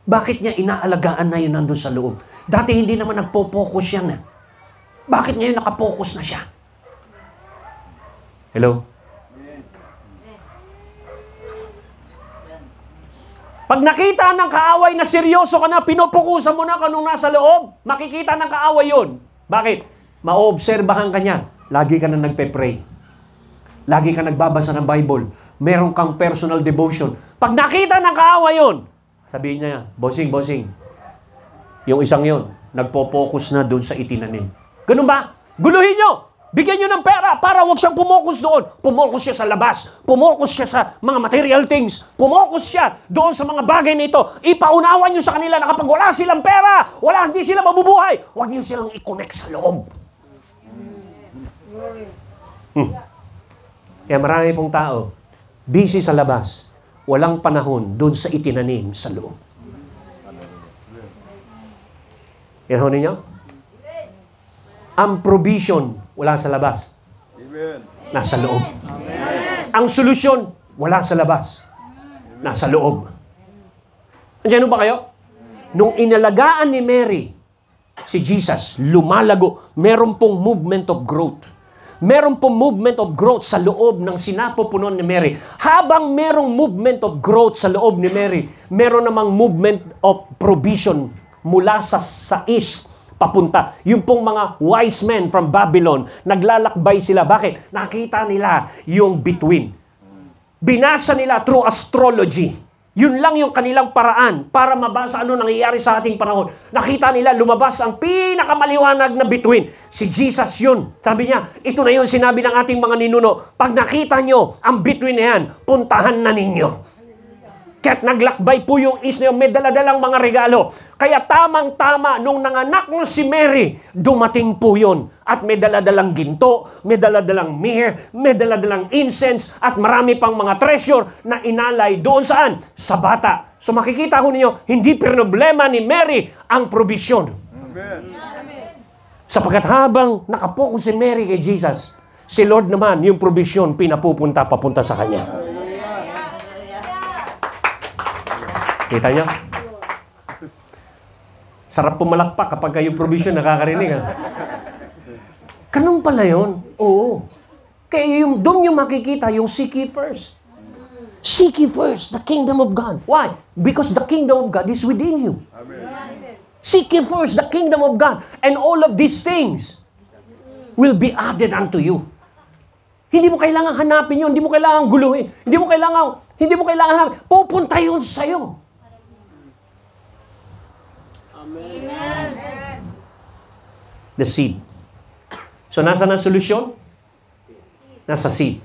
Speaker 2: Bakit niya inaalagaan na yun nandun sa loob? Dati hindi naman nagpo-focus yan. Bakit ngayon nakapokus na siya? Hello? Pag nakita ng kaaway na seryoso ka na, pinopokusan mo na kanong nasa loob, makikita ng kaaway yun. Bakit? Maobserbahan ka niya. Lagi ka na nagpe-pray. Lagi ka nagbabasa ng Bible. Meron kang personal devotion. Pag nakita ng kaaway yun, sabihin niya, bossing, yung isang yun, nagpo-focus na doon sa itinanim. Ganun ba? Guluhin nyo! Bigyan nyo ng pera para wag siyang pumokus doon. Pumokus siya sa labas. Pumokus siya sa mga material things. Pumokus siya doon sa mga bagay nito. Ipaunawan nyo sa kanila na kapag wala silang pera, hindi sila mabubuhay, wag nyo silang i-connect sa loob. Kaya marami pong tao, busy sa labas, walang panahon doon sa itinanim sa loob. Yan ho ninyo? Ang provision, wala sa labas. Nasa loob. Ang solusyon, wala sa labas. Nasa loob. Andiyan ba kayo? Nung inalagaan ni Mary, si Jesus, lumalago. Meron pong movement of growth. Meron pong movement of growth sa loob ng sinapupunon ni Mary. Habang merong movement of growth sa loob ni Mary, meron namang movement of provision mula sa east papunta. Yung pong mga wise men from Babylon, naglalakbay sila. Bakit? Nakita nila yung between. Binasa nila through astrology. Yun lang yung kanilang paraan para mabasa ano nangyayari sa ating panahon. Nakita nila, lumabas ang pinakamaliwanag na between. Si Jesus yun. Sabi niya, ito na yun sinabi ng ating mga ninuno. Pag nakita nyo ang between na yan, puntahan na ninyo. Kaya't naglakbay po yung is na yun, may daladalang mga regalo. Kaya tamang-tama, nung nanganak na si Mary, dumating po yun. At may daladalang ginto, may daladalang myrrh, may daladalang incense, at marami pang mga treasure na inalay doon saan? Sa bata. So makikita ko ninyo, hindi problema ni Mary ang provision.
Speaker 3: Amen.
Speaker 2: Sapagkat habang nakapokus si Mary kay Jesus, si Lord naman, yung provision, papunta sa Kanya. Kita niyo? Sarap pumalakpak kapag yung provision nakakarinig. Ganun pala yun? Oo. Kaya doon yung makikita, yung seek ye first. Seek ye first the kingdom of God. Why? Because the kingdom of God is within you.
Speaker 3: Amen.
Speaker 2: Seek ye first the kingdom of God. And all of these things will be added unto you. Hindi mo kailangan hanapin yun. Hindi mo kailangan guluhin. Hindi mo kailangan hanapin. Pupunta yun sa'yo.
Speaker 3: Amen.
Speaker 2: The seed. So, nasa na solusyon? Nasa seed.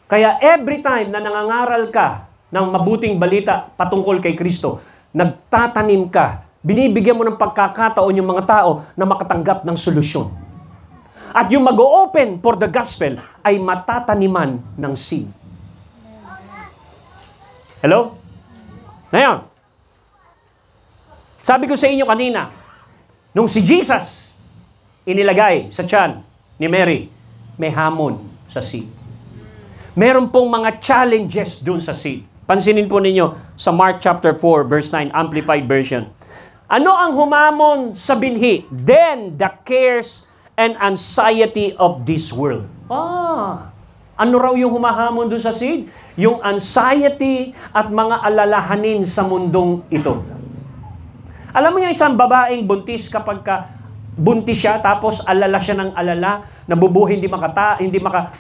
Speaker 2: Kaya every time na nangangaral ka ng mabuting balita patungkol kay Kristo, nagtatanim ka, binibigyan mo ng pagkakataon yung mga tao na makatanggap ng solusyon. At yung mag-o-open for the gospel ay matataniman ng seed. Hello? Ngayon, sabi ko sa inyo kanina, nung si Jesus inilagay sa tiyan ni Mary, may hamon sa seed. Meron pong mga challenges dun sa seed. Pansinin po ninyo sa Mark chapter 4, verse 9, Amplified Version. Ano ang humamon sa binhi? Then the cares and anxiety of this world. Ano raw yung humahamon dun sa seed? Yung anxiety at mga alalahanin sa mundong ito. Alam mo yung isang babaeng buntis kapag ka buntis siya, tapos alala siya ng alala, nabubuhay,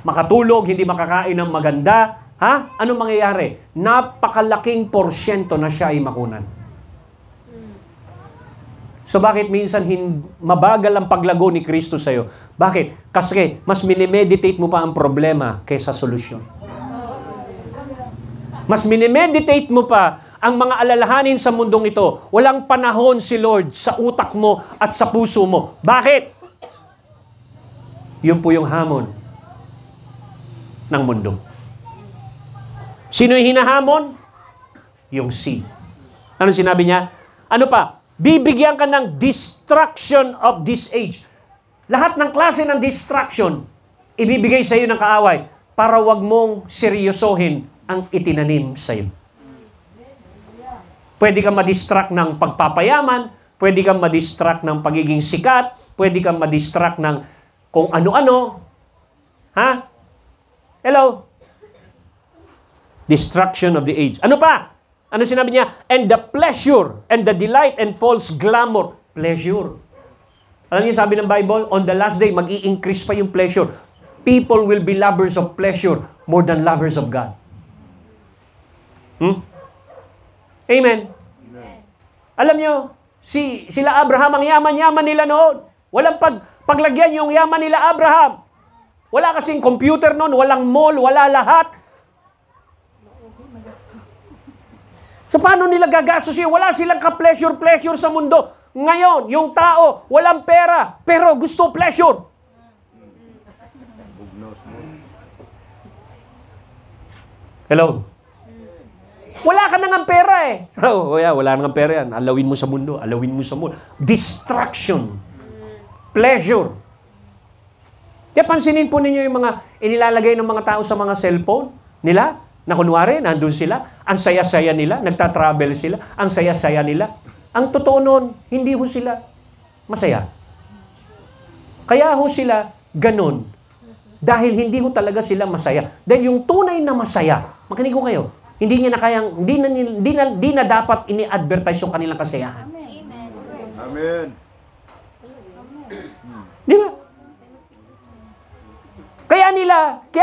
Speaker 2: makatulog, hindi makakain ng maganda. Ha? Ano mangyayari? Napakalaking porsyento na siya ay makunan. So bakit minsan mabagal ang paglago ni Kristo sa'yo? Bakit? Kasi mas minimeditate mo pa ang problema kaysa solusyon. Mas minimeditate mo pa ang mga alalahanin sa mundong ito. Walang panahon si Lord sa utak mo at sa puso mo. Bakit? Yun po yung hamon ng mundo. Sino yung hinahamon? Yung seed. Ano sinabi niya? Ano pa? Bibigyan ka ng distraction of this age. Lahat ng klase ng distraction, ibibigay sa iyo ng kaaway para wag mong seryosohin ang itinanim sa iyo. Pwede kang madistract ng pagpapayaman, pwede kang madistract ng pagiging sikat, pwede kang madistract ng kung ano-ano. Ha? Hello? Destruction of the age. Ano pa? Ano sinabi niya? And the pleasure, and the delight, and false glamour. Pleasure. Alam niyo sabi ng Bible? On the last day, mag-i-increase pa yung pleasure. People will be lovers of pleasure more than lovers of God. Amen. Alam niyo, sila Abraham, ang yaman-yaman nila noon. Walang paglagyan yung yaman nila Abraham. Wala kasing computer noon, walang mall, wala lahat. So paano nila gagastos yun? Wala silang ka-pleasure sa mundo. Ngayon, yung tao, walang pera, pero gusto pleasure. Hello? Wala ka nang pera eh. Oh, yeah, wala nang pera yan. Alawin mo sa mundo, alawin mo sa mundo. Distraction. Pleasure. Kaya pansinin po ninyo yung mga inilalagay ng mga tao sa mga cellphone nila. Na kunwari, nandun sila, ang saya-saya nila, nagtatravel sila, ang saya-saya nila. Ang totoo nun, hindi ho sila masaya. Kaya ho sila ganun. Dahil hindi ho talaga sila masaya. Dahil yung tunay na masaya, makinig ko kayo, hindi na dapat ini-advertise yung kanilang kasayahan.
Speaker 4: Amen.
Speaker 2: Di ba? Kaya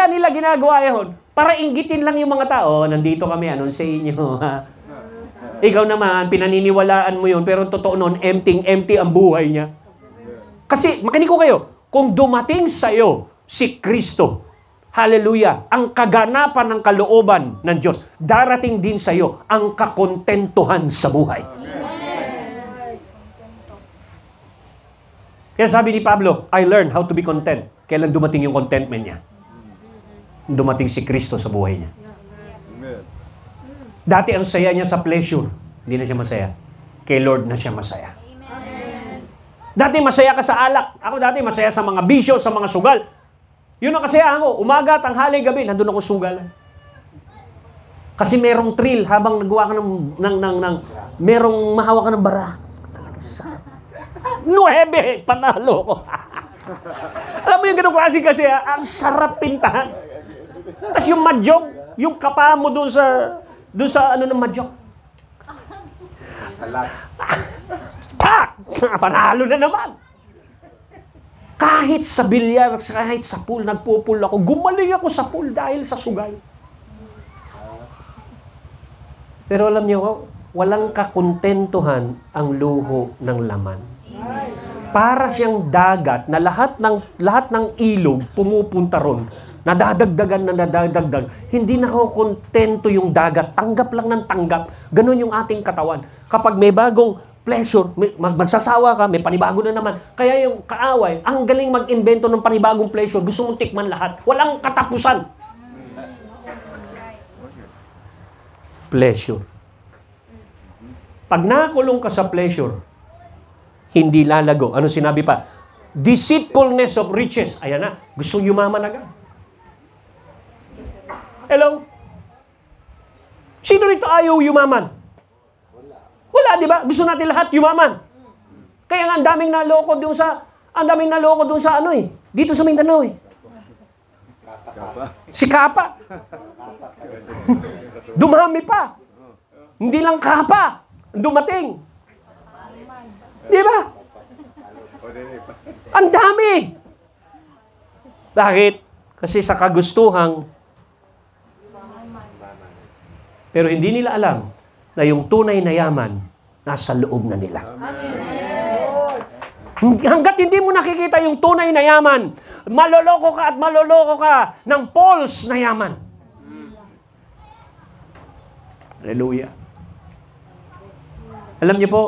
Speaker 2: nila ginagawa yun. Para inggitin lang yung mga tao, nandito kami, anon sa inyo. Ha? Ikaw naman, pinaniniwalaan mo yun, pero totoo nun, empty ang buhay niya. Kasi, makinig ko kayo, kung dumating sa'yo si Kristo, hallelujah, ang kaganapan ng kalooban ng Diyos, darating din sa'yo ang kakontentuhan sa buhay. Kaya sabi ni Pablo, I learned how to be content. Kailan dumating yung contentment niya? Dumating si Kristo sa buhay niya.
Speaker 4: Amen.
Speaker 2: Dati ang saya niya sa pleasure. Hindi na siya masaya. Kay Lord na siya masaya.
Speaker 3: Amen.
Speaker 2: Dati masaya ka sa alak. Ako dati masaya sa mga bisyo, sa mga sugal. Yun ang kasayahan ko. Umaga, tanghali, gabi, nandun ako sugal. Kasi merong thrill habang nagawa ka merong mahawa ka ng bara. Nuebe! Panalo ko. Alam mo yung ganong klase kasi, ang sarap pintahan. Tapos yung madyong, yung kapa mo doon sa ano ng madyong. Pak! Panalo na naman. Kahit sa bilyar, kahit sa pool, nagpo-pool ako. Gumaling ako sa pool dahil sa sugal. Pero alam niyo, walang kakontentuhan ang luho ng laman. Para siyang dagat na lahat ng ilog pumupunta ron. Nadadagdagan. Hindi nakokontento yung dagat. Tanggap lang ng tanggap. Ganun yung ating katawan. Kapag may bagong pleasure, magsasawa ka, may panibago na naman. Kaya yung kaaway, ang galing mag-invento ng panibagong pleasure. Gusto mong tikman lahat. Walang katapusan. Pleasure. Pag nakakulong ka sa pleasure, hindi lalago. Ano sinabi pa? Deceitfulness of riches. Ayan na. Gusto yumaman agad. Hello? Sino rito ayaw yumaman? Wala, di ba? Gusto natin lahat yumaman. Kaya nga ang daming naloko doon sa ano eh. Dito sa Mindanao eh. Si Kapa. Dumami pa. Hindi lang Kapa. Dumating. Di ba? Ang dami! Bakit? Kasi sa kagustuhang, pero hindi nila alam na yung tunay na yaman nasa loob na nila. Hanggat hindi mo nakikita yung tunay na yaman, maloloko ka at maloloko ka ng false na yaman. Hallelujah. Alam niyo po,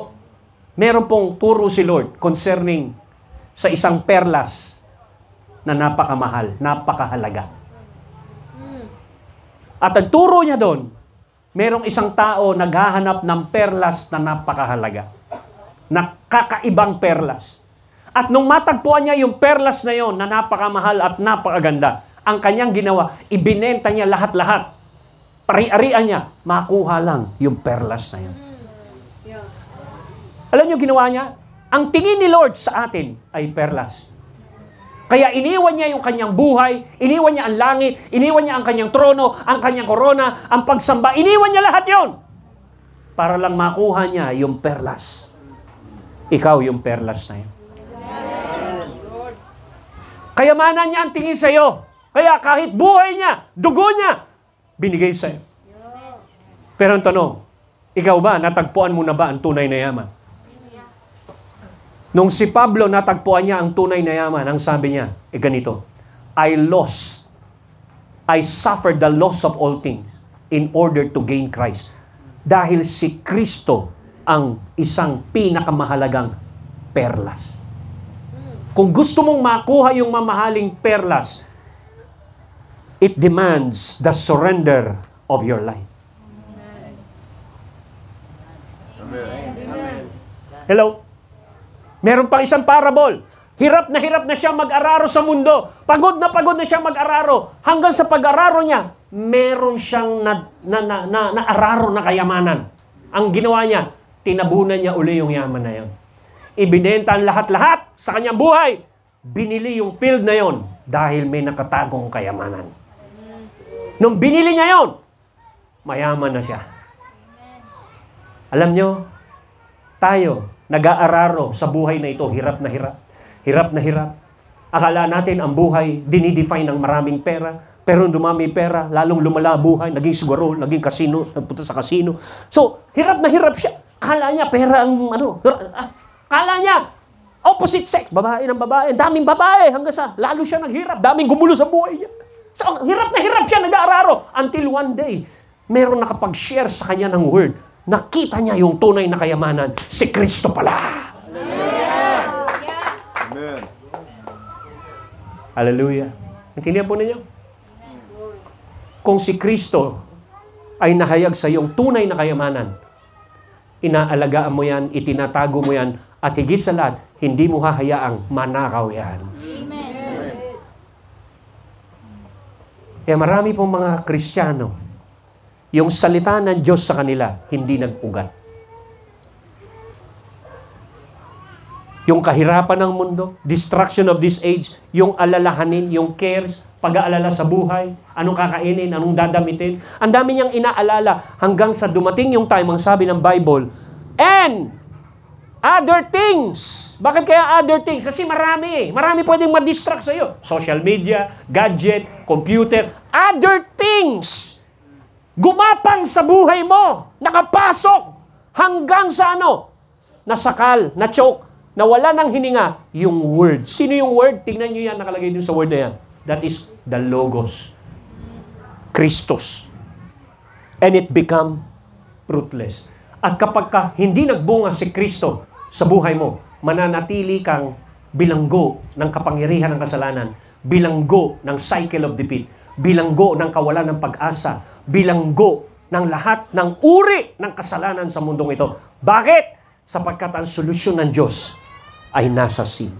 Speaker 2: meron pong turo si Lord concerning sa isang perlas na napakamahal, napakahalaga. At ang turo niya doon, merong isang tao naghahanap ng perlas na napakahalaga. Na kakaibang perlas. At nung matagpuan niya yung perlas na yon na napakamahal at napakaganda, ang kanyang ginawa, ibinenta niya lahat-lahat. Pari-arian niya, makuha lang yung perlas na yon. Alam niyo ginawa niya? Ang tingin ni Lord sa atin ay perlas. Kaya iniwan niya yung kanyang buhay, iniwan niya ang langit, iniwan niya ang kanyang trono, ang kanyang korona, ang pagsamba, iniwan niya lahat yon para lang makuha niya yung perlas. Ikaw yung perlas na yun. Kayamanan niya ang tingin sa iyo. Kaya kahit buhay niya, dugo niya, binigay sa iyo. Pero ang tanong, ikaw ba, natagpuan mo na ba ang tunay na yaman? Nung si Pablo natagpuan niya ang tunay na yaman, ang sabi niya, ganito, I suffered the loss of all things in order to gain Christ. Dahil si Kristo ang isang pinakamahalagang perlas. Kung gusto mong makuha yung mamahaling perlas, it demands the surrender of your life.
Speaker 4: Amen.
Speaker 2: Hello? Meron pang isang parable. Hirap na siya mag-araro sa mundo. Pagod na siya mag-araro. Hanggang sa pag-araro niya, meron siyang na-araro na kayamanan. Ang ginawa niya, tinabunan niya uli yung yaman na yon. Ibinenta ang lahat-lahat sa kanyang buhay. Binili yung field na yon dahil may nakatagong kayamanan. Nung binili niya yon, mayaman na siya. Alam nyo, tayo, nag-aararo sa buhay na ito, hirap na hirap. Hirap na hirap. Akala natin ang buhay, dinidefine ng maraming pera. Pero dumami pera, lalong lumala buhay, naging siguro, naging kasino, nagpunta sa kasino. So, hirap na hirap siya. Akala niya, pera ang akala niya, opposite sex, babae ng babae, daming babae, hanggang sa, lalo siya naghirap, daming gumulo sa buhay niya. So, hirap na hirap siya, nag-aararo. Until one day, meron nakapag-share sa kanya ng word. Nakita niya yung tunay na kayamanan, si Kristo pala.
Speaker 4: Amen.
Speaker 2: Hallelujah. Intindihan po ninyo? Kung si Kristo ay nahayag sa iyong tunay na kayamanan, inaalagaan mo yan, itinatago mo yan, at higit sa lahat, hindi mo hahayaang manakaw yan.
Speaker 3: Amen.
Speaker 2: Kaya marami pong mga Kristiyano, yung salita ng Diyos sa kanila, hindi nag-ugat. Yung kahirapan ng mundo, distraction of this age, yung alalahanin, yung cares, pag-aalala sa buhay, anong kakainin, anong dadamitin. Ang dami niyang inaalala hanggang sa dumating yung time, ang sabi ng Bible, and other things. Bakit kaya other things? Kasi marami. Marami pwedeng ma-distract sa'yo. Social media, gadget, computer, other things. Gumapang sa buhay mo, nakapasok hanggang sa nasakal, na-choke, nawala ng hininga, yung word. Sino yung word? Tingnan nyo yan, nakalagay dun sa word na yan. That is the Logos. Christos. And it become fruitless. At kapag hindi nagbunga si Kristo sa buhay mo, mananatili kang bilanggo ng kapangyarihan ng kasalanan, bilanggo ng cycle of defeat, bilanggo ng kawalan ng pag-asa, bilanggo ng lahat ng uri ng kasalanan sa mundong ito. Bakit? Sapagkat ang solusyon ng Diyos ay nasa sin.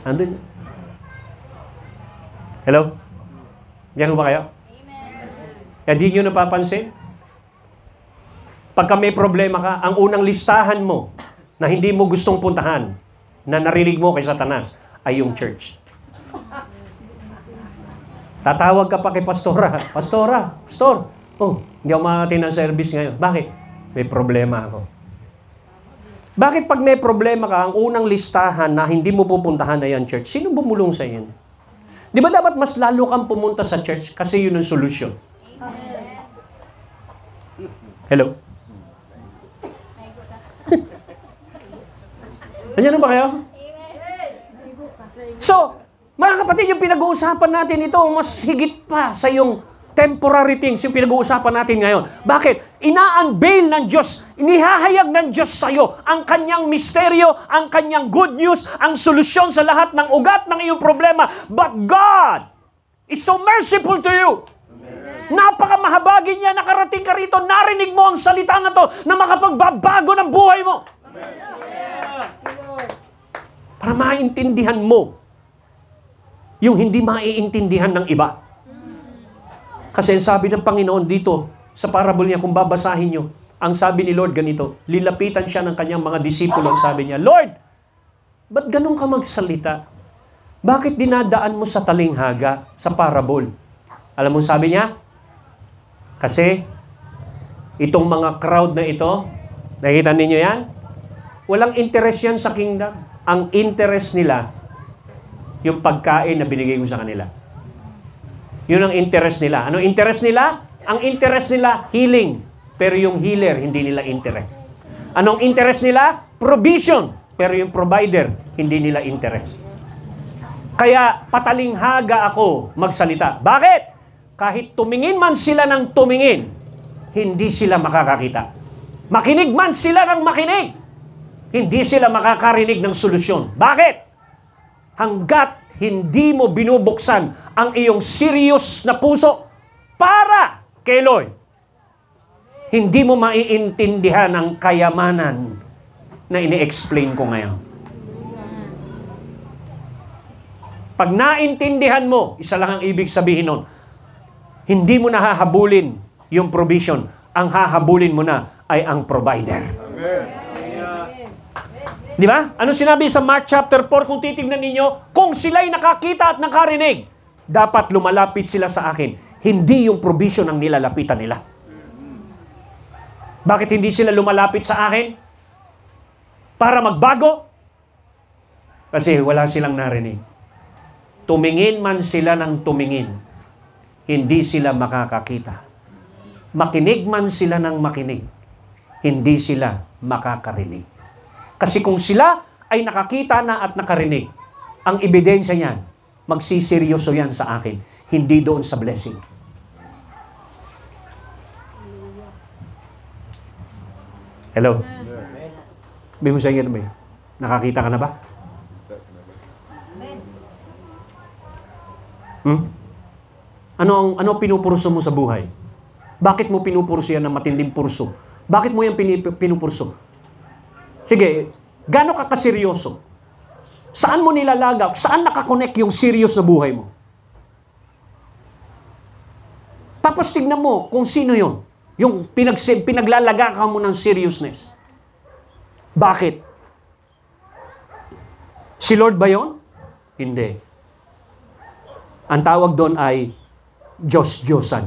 Speaker 2: Andun yun. Hello? Yan ba kayo? Kaya di nyo napapansin? Pagka may problema ka, ang unang listahan mo na hindi mo gustong puntahan, na narinig mo kay Satanas, ay yung church. Tatawag ka pa kay pastora. Pastor, hindi ako makakati ng service ngayon. Bakit? May problema ako. Bakit pag may problema ka, ang unang listahan na hindi mo pupuntahan na yan, church, sino bumulong sa iyo? Di ba dapat mas lalo kang pumunta sa church kasi yun ang solusyon? Hello? Nandiyan ba kayo? So, mga kapatid, yung pinag-uusapan natin ito, mas higit pa sa yung temporary things, yung pinag-uusapan natin ngayon. Bakit? Ina-unveil ng Diyos, inihahayag ng Diyos sa iyo ang kanyang misteryo, ang kanyang good news, ang solusyon sa lahat ng ugat ng iyong problema. But God is so merciful to you. Napakamahabagin niya, nakarating ka rito, narinig mo ang salita na to na makapagbabago ng buhay mo. Para maintindihan mo yung hindi maiintindihan ng iba. Kasi ang sabi ng Panginoon dito, sa parable niya, kung babasahin nyo, ang sabi ni Lord ganito, lilapitan siya ng kanyang mga disipulo, ang sabi niya, Lord, ba't ganun ka magsalita? Bakit dinadaan mo sa talinghaga, sa parable? Alam mo sabi niya? Kasi, itong mga crowd na ito, nakita ninyo yan? Walang interest yan sa kingdom. Ang interest nila, yung pagkain na binigay ko sa kanila. Yun ang interest nila. Anong interest nila? Ang interest nila, healing. Pero yung healer, hindi nila interest. Anong interest nila? Provision. Pero yung provider, hindi nila interest. Kaya patalinghaga ako magsalita. Bakit? Kahit tumingin man sila ng tumingin, hindi sila makakakita. Makinig man sila ng makinig, hindi sila makakarinig ng solusyon. Bakit? Hanggat hindi mo binubuksan ang iyong serious na puso para kay Lord, hindi mo maiintindihan ang kayamanan na ini-explain ko ngayon. Pag naintindihan mo, isa lang ang ibig sabihin nun, hindi mo na hahabulin yung provision. Ang hahabulin mo na ay ang provider.
Speaker 4: Amen.
Speaker 2: Di ba? Ano sinabi sa Mark chapter 4? Kung titignan ninyo, kung sila'y nakakita at nakarinig, dapat lumalapit sila sa akin. Hindi yung provision ang nilalapitan nila. Bakit hindi sila lumalapit sa akin? Para magbago? Kasi wala silang narinig. Tumingin man sila ng tumingin, hindi sila makakakita. Makinig man sila ng makinig, hindi sila makakarinig. Kasi kung sila ay nakakita na at nakarinig, ang ebidensya niyan, magsiseryoso yan sa akin, hindi doon sa blessing. Hello? Sabi mo sa inyo naman, nakakita ka na ba? Ano pinupurso mo sa buhay? Bakit mo pinupurso yan ng matinding purso? Bakit mo yan pinupurso? Sige, gaano ka kaseryoso? Saan mo nilalagak? Saan nakakonect yung serious na buhay mo? Tapos tignan mo kung sino yun. Yung pinaglalaga ka mo ng seriousness. Bakit? Si Lord ba yun? Hindi. Ang tawag doon ay Diyos-Diyosan.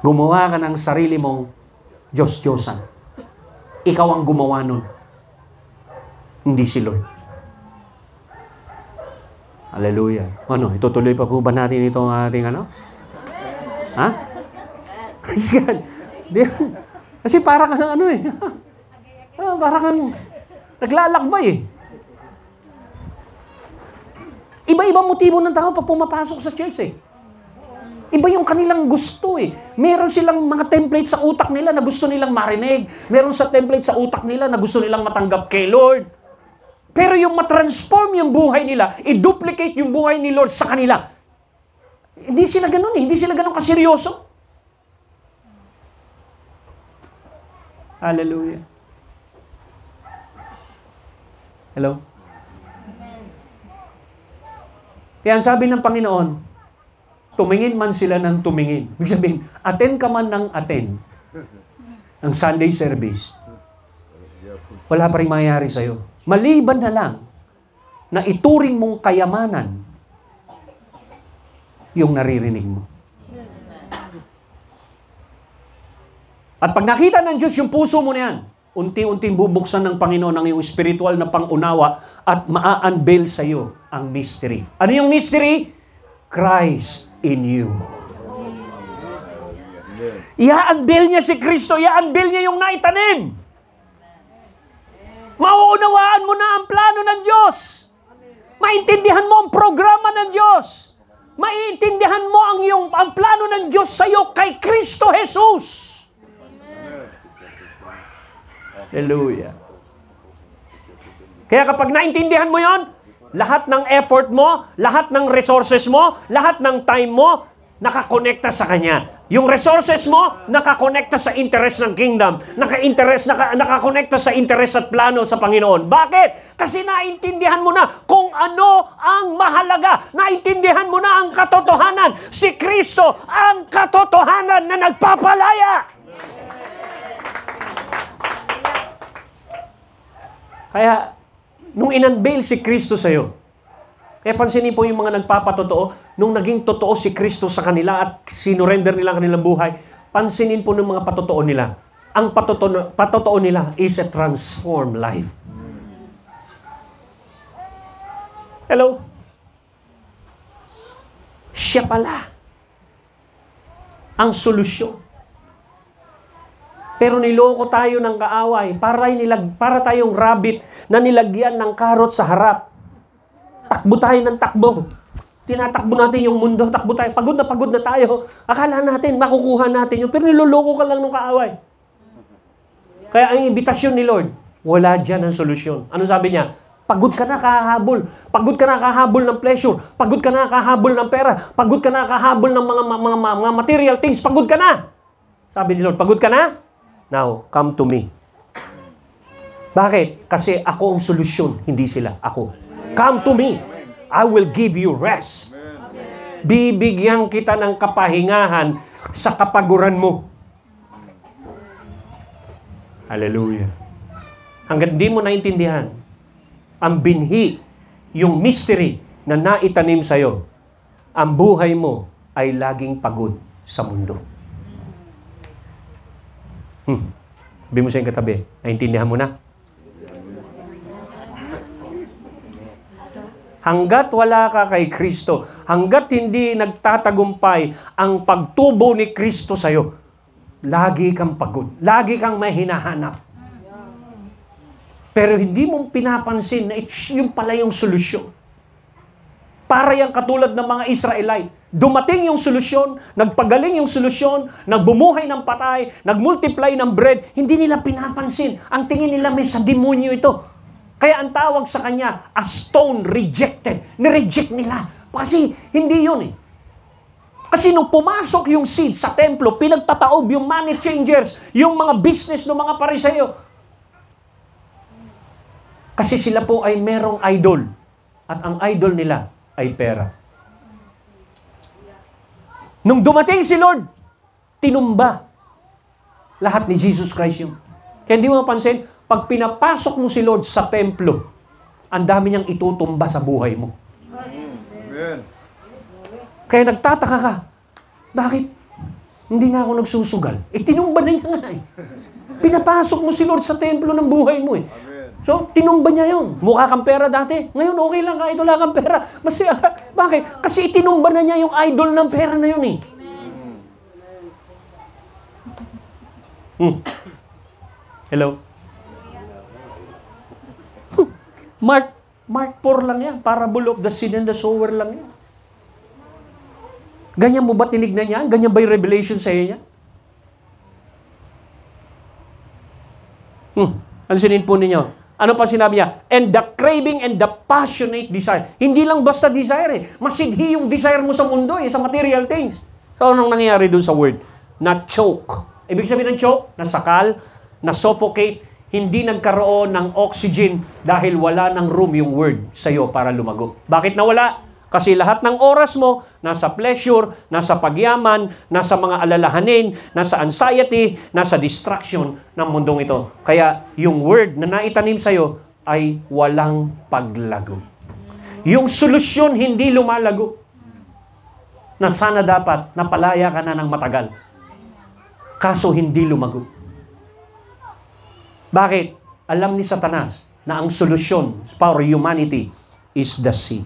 Speaker 2: Gumawa ka ng sarili mong Diyos-Diyosan. Ikaw ang gumawa nun. Hindi si Lord. Hallelujah. Ano, itutuloy pa po ba natin itong ating ano? Ha? Praise God. Kasi para kang ano eh. Para kang naglalakbay eh. Iba-ibang motibo ng tao pag pumapasok sa church eh. Iba yung kanilang gusto eh. Meron silang mga template sa utak nila na gusto nilang marinig. Meron sa template sa utak nila na gusto nilang matanggap kay Lord. Pero yung matransform yung buhay nila, i-duplicate yung buhay ni Lord sa kanila, hindi sila ganun eh. Hindi sila ganun kaseryoso. Hallelujah. Hello? Kaya ang sabi ng Panginoon, tumingin man sila ng tumingin. Ibig sabihin, attend ka man ng attend ang Sunday service. Wala pa rin mangyayari sa'yo. Maliban na lang na ituring mong kayamanan yung naririnig mo. At pag nakita ng Diyos yung puso mo na yan, unti-unting bubuksan ng Panginoon ang iyong spiritual na pangunawa at maa-unveil sa iyo ang mystery. Ano yung mystery? Christ in you. I-unveil niya si Kristo, i-unveil niya yung naitanim. Mauunawaan mo na ang plano ng Diyos. Maintindihan mo ang programa ng Diyos. Maintindihan mo ang plano ng Diyos sa iyo kay Kristo Jesus. Hallelujah. Kaya kapag naintindihan mo yon, lahat ng effort mo, lahat ng resources mo, lahat ng time mo, nakakonekta sa Kanya. Yung resources mo, nakakonekta sa interest ng kingdom. Nakakonekta sa interest at plano sa Panginoon. Bakit? Kasi naintindihan mo na kung ano ang mahalaga. Naintindihan mo na ang katotohanan. Si Kristo ang katotohanan na nagpapalaya. Kaya, nung in-unveil si Kristo sa'yo, kaya pansinin po yung mga nagpapatotoo, nung naging totoo si Kristo sa kanila at sinurrender nila ang kanilang buhay, pansinin po ng mga patotoo nila. Ang patotoo nila is a transformed life. Hello? Siya pala ang solusyon. Pero niloko tayo ng kaaway para tayong rabbit na nilagyan ng karot sa harap. Takbo tayo ng takbo. Tinatakbo natin yung mundo, takbo tayo. Pagod na tayo. Akala natin, makukuha natin yun. Pero niloloko ka lang ng kaaway. Kaya ang imbitasyon ni Lord, wala dyan ang solusyon. Ano sabi niya? Pagod ka na kahabol. Pagod ka na kahabol ng pleasure. Pagod ka na kahabol ng pera. Pagod ka na kahabol ng mga material things. Pagod ka na. Sabi ni Lord, pagod ka na? Now, come to me. Bakit? Kasi ako ang solusyon, hindi sila. Ako. Come to me. I will give you rest. Bibigyan kita ng kapahingahan sa kapaguran mo. Hallelujah. Hanggat di mo naintindihan ang binhi, yung mystery na naitanim sa'yo, ang buhay mo ay laging pagod sa mundo. Sabi mo sa iyong katabi, naintindihan mo na? Hanggat wala ka kay Kristo, hanggat hindi nagtatagumpay ang pagtubo ni Kristo sa'yo, lagi kang pagod, lagi kang may hinahanap. Pero hindi mo pinapansin na yun pala yung solusyon. Para yan katulad ng mga Israelite. Dumating yung solusyon, nagpagaling yung solusyon, nagbumuhay ng patay, nagmultiply ng bread, hindi nila pinapansin. Ang tingin nila may sa demonyo ito. Kaya ang tawag sa kanya, a stone rejected. Nireject nila. Kasi hindi yun eh. Kasi nung pumasok yung seed sa templo, pinagtataob yung money changers, yung mga business ng mga Pariseo. Kasi sila po ay merong idol. At ang idol nila ay pera. Nung dumating si Lord, tinumba lahat ni Jesus Christ yun. Kaya hindi mo mapansin, pag pinapasok mo si Lord sa templo, ang dami niyang itutumba sa buhay mo.
Speaker 4: Amen.
Speaker 2: Kaya nagtataka ka, bakit hindi nga ako nagsusugal? Tinumba na niya nga eh. Pinapasok mo si Lord sa templo ng buhay mo eh. So, tinumba niya yun. Mukha kang pera dati. Ngayon, okay lang kahit wala kang pera. Bakit? Kasi itinumba na niya yung idol ng pera na yun eh. Hello? Mark 4 lang yan. Parable of the seed and the sower lang yan. Ganyan mo ba tinignan niya? Ganyan ba yung revelation sa iyo niya? Ano sinin po ninyo? Ano pa sinabi niya? And the craving and the passionate desire. Hindi lang basta desire eh. Masidhi yung desire mo sa mundo eh, sa material things. So, anong nangyayari dun sa word? Na-choke. Ibig sabihin ng choke, nasakal, na-suffocate, hindi nagkaroon ng oxygen dahil wala ng room yung word sa'yo para lumago. Bakit nawala? Kasi lahat ng oras mo, nasa pleasure, nasa pagyaman, nasa mga alalahanin, nasa anxiety, nasa distraction ng mundong ito. Kaya yung word na naitanim sa'yo ay walang paglago. Yung solusyon hindi lumalago. Na sana dapat napalaya ka na ng matagal. Kaso hindi lumago. Bakit? Alam ni Satanas na ang solusyon for humanity is the seed.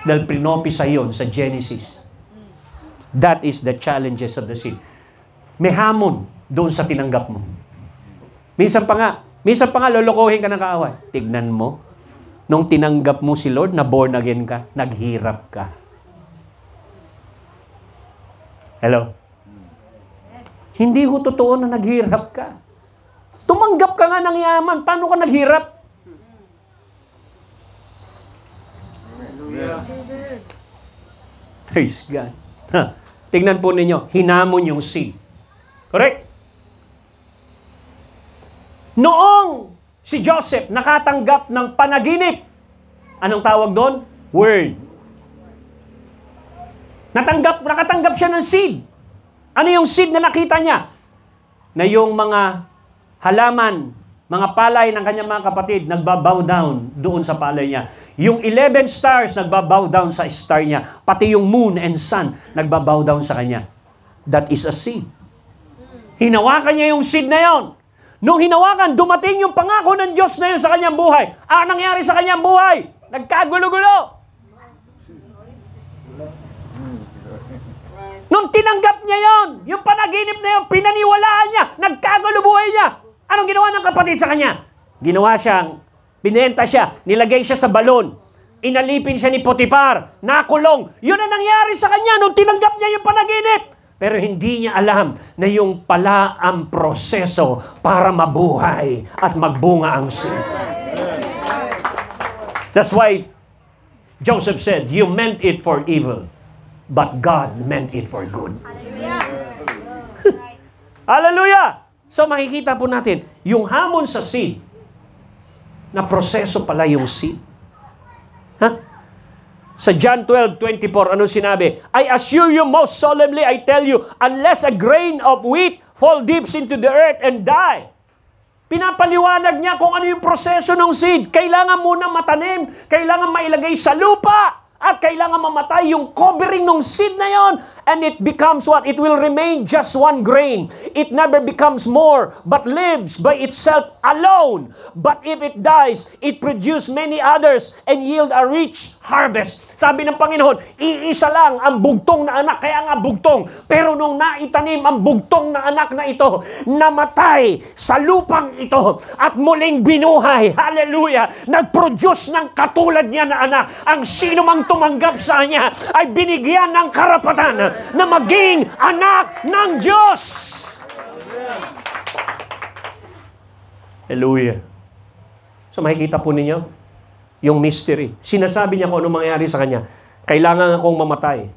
Speaker 2: Dahil prinopisa yun sa Genesis. That is the challenges of the seed. May hamon doon sa tinanggap mo. Minsan pa nga lolokohin ka ng kaaway. Tignan mo, nung tinanggap mo si Lord na born again ka, naghirap ka. Hello? Hindi ko totoo na naghirap ka. Tumanggap ka nga ng yaman. Paano ka naghirap? Praise God. Tingnan po ninyo, hinamon yung seed. Correct? Noong si Joseph nakatanggap ng panaginip, anong tawag doon? Word. Nakatanggap siya ng seed. Ano yung seed na nakita niya? Na yung mga halaman, mga palay ng kanyang mga kapatid, nagbabow down doon sa palay niya. Yung 11 stars, nagbabow down sa star niya. Pati yung moon and sun, nagbabow down sa kanya. That is a seed. Hinawakan niya yung seed na yon. Nung hinawakan, dumating yung pangako ng Diyos na yun sa kanyang buhay. Ano nangyari sa kanyang buhay? Nagkagulo-gulo. Nung tinanggap niya yon, yung panaginip na yon, pinaniwalaan niya, nagkagulo buhay niya. Anong ginawa ng kapatid sa kanya? Ginawa siyang, binenta siya, nilagay siya sa balon, inalipin siya ni Potiphar, nakulong. Yun ang nangyari sa kanya nung tinanggap niya yung panaginip. Pero hindi niya alam na yung pala ang proseso para mabuhay at magbunga ang seed. That's why Joseph said, you meant it for evil, but God meant it for good. Hallelujah! So makikita po natin, yung hamon sa seed, na proseso pala yung seed. Sa John 12:24, ano sinabi? I assure you most solemnly, I tell you, unless a grain of wheat fall deep into the earth and die. Pinapaliwanag niya kung ano yung proseso ng seed. Kailangan muna matanim, kailangan mailagay sa lupa, at kailangan mamatay yung covering ng seed na yon. And it becomes what? It will remain just one grain. It never becomes more, but lives by itself alone. But if it dies, it produces many others and yield a rich harvest. Sabi ng Panginoon, iisa lang ang bugtong na anak, kaya nga bugtong. Pero nung naitanim ang bugtong na anak na ito, namatay sa lupang ito at muling binuhay. Hallelujah! Nag-produce ng katulad niya na anak. Ang sino mang tumanggap sa kanya ay binigyan ng karapatan na maging anak ng Diyos. Hallelujah. So makikita po ninyo, yung mystery. Sinasabi niya kung ano mangyayari sa kanya. Kailangan akong mamatay.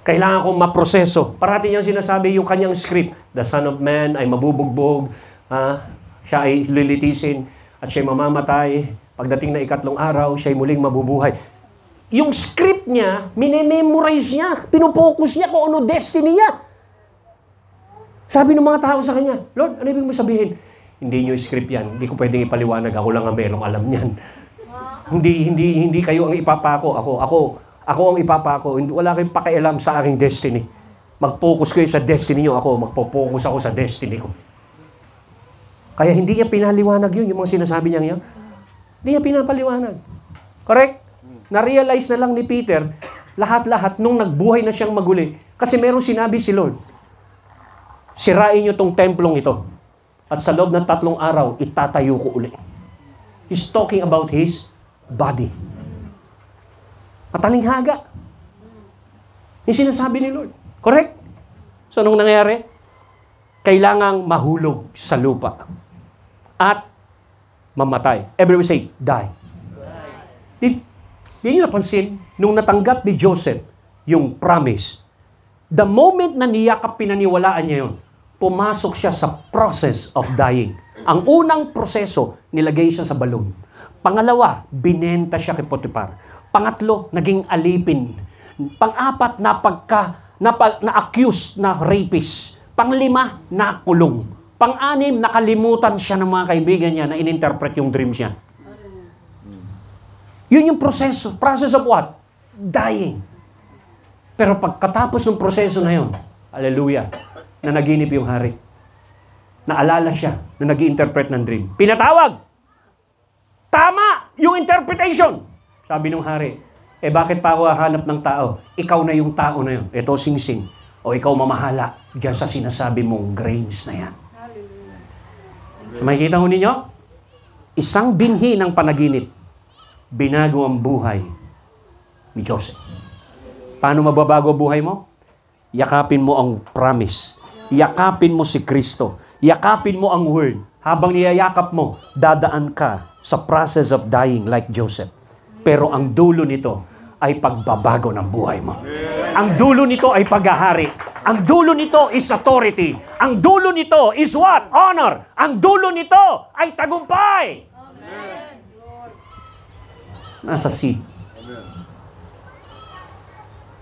Speaker 2: Kailangan akong maproseso. Parati niyang sinasabi yung kanyang script. The Son of Man ay mabubugbog. Siya ay lilitisin. At siya ay mamamatay. Pagdating na 3 araw, siya ay muling mabubuhay. Yung script niya, minememorize niya. Pinupokus niya kung ano destiny niya. Sabi ng mga tao sa kanya, Lord, ano ibig mo sabihin? Hindi nyo script yan. Hindi ko pwedeng ipaliwanag. Ako lang ang merong alam niyan. Hindi kayo ang ipapako. Ako ang ipapako. Wala kayong pakialam sa aking destiny. Mag-focus kayo sa destiny nyo. Ako, magpo-focus ako sa destiny ko. Kaya hindi niya pinaliwanag yun, yung mga sinasabi niya. Hindi niya pinapaliwanag. Correct? Na-realize na lang ni Peter, lahat-lahat, nung nagbuhay na siyang maguli. Kasi meron sinabi si Lord, sirain nyo tong templong ito. At sa loob ng 3 araw, itatayo ko uli. He's talking about his body. Matalinghaga. Yung sinasabi ni Lord. Correct? So, anong nangyari? Kailangang mahulog sa lupa. At mamatay. Everyone say, die. Di nyo napansin, nung natanggap ni Joseph yung promise, the moment na niyakap pinaniwalaan niya yun, pumasok siya sa process of dying. Ang unang proseso, nilagay siya sa balon. Pangalawa, binenta siya kay Potiphar. Pangatlo, naging alipin. Pang-apat, na-accused na rapist. Pang-5, nakulong. Pang-6, nakalimutan siya ng mga kaibigan niya na in-interpret yung dream siya. Yun yung proseso. Process of what? Dying. Pero pagkatapos ng proseso na yun, hallelujah, na naginip yung hari. Naalala siya na nag-i-interpret ng dream. Pinatawag. Tama yung interpretation. Sabi ng hari, bakit pa ako hahanap ng tao? Ikaw na yung tao na yun. Ito sing-sing. O ikaw mamahala dyan sa sinasabi mong grains na yan. So makikita ko ninyo, isang binhi ng panaginip, binago ang buhay ni Joseph. Paano mababago ang buhay mo? Yakapin mo ang promise. Yakapin mo si Kristo. Yakapin mo ang word. Habang niyayakap mo, dadaan ka sa process of dying like Joseph. Pero ang dulo nito ay pagbabago ng buhay mo. Ang dulo nito ay paghahari. Ang dulo nito is authority. Ang dulo nito is what? Honor. Ang dulo nito ay tagumpay. Nasa seed.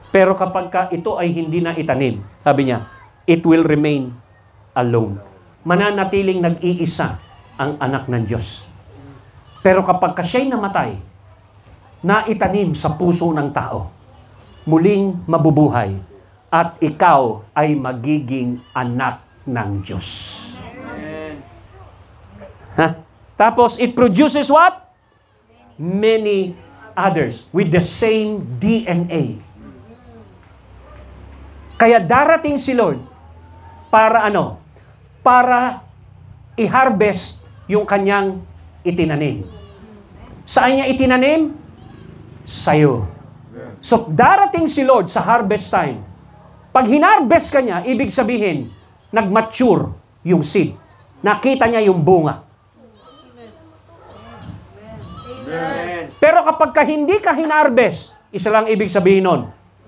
Speaker 2: Pero kapag ito ay hindi na itanim, sabi niya, it will remain alone. Mananatiling nag-iisa ang anak ng Diyos. Pero kapag siya'y namatay, na itanim sa puso ng tao, muling mabubuhay, at ikaw ay magiging anak ng Diyos. Tapos, it produces what? Many others with the same DNA. Kaya darating si Lord para ano? Para i-harvest yung kanyang itinanim. Saan niya itinanim? Sa'yo. So, darating si Lord sa harvest time. Pag hinarvest ka niya, ibig sabihin, nag-mature yung seed. Nakita niya yung bunga. Amen. Pero kapag hindi ka hinarvest, isa lang ibig sabihin nun,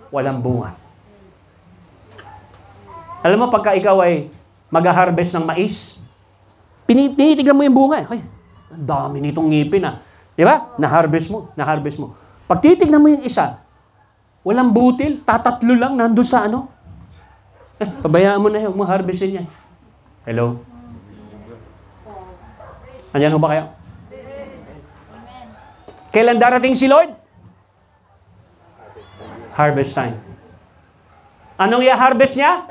Speaker 2: walang bunga. Alam mo, pagka ikaw ay mag-harvest ng mais, tinitignan mo yung bunga. Ay, ang dami nitong ngipin ah. Di ba? Na-harvest mo. Pag titignan mo yung isa, walang butil, tatatlo lang, nandun sa ano. Pabayaan mo na yun, ma-harvestin yan. Hello? Andyan ho ba kayo? Kailan darating si Lord? Harvest time. Anong i-harvest niya?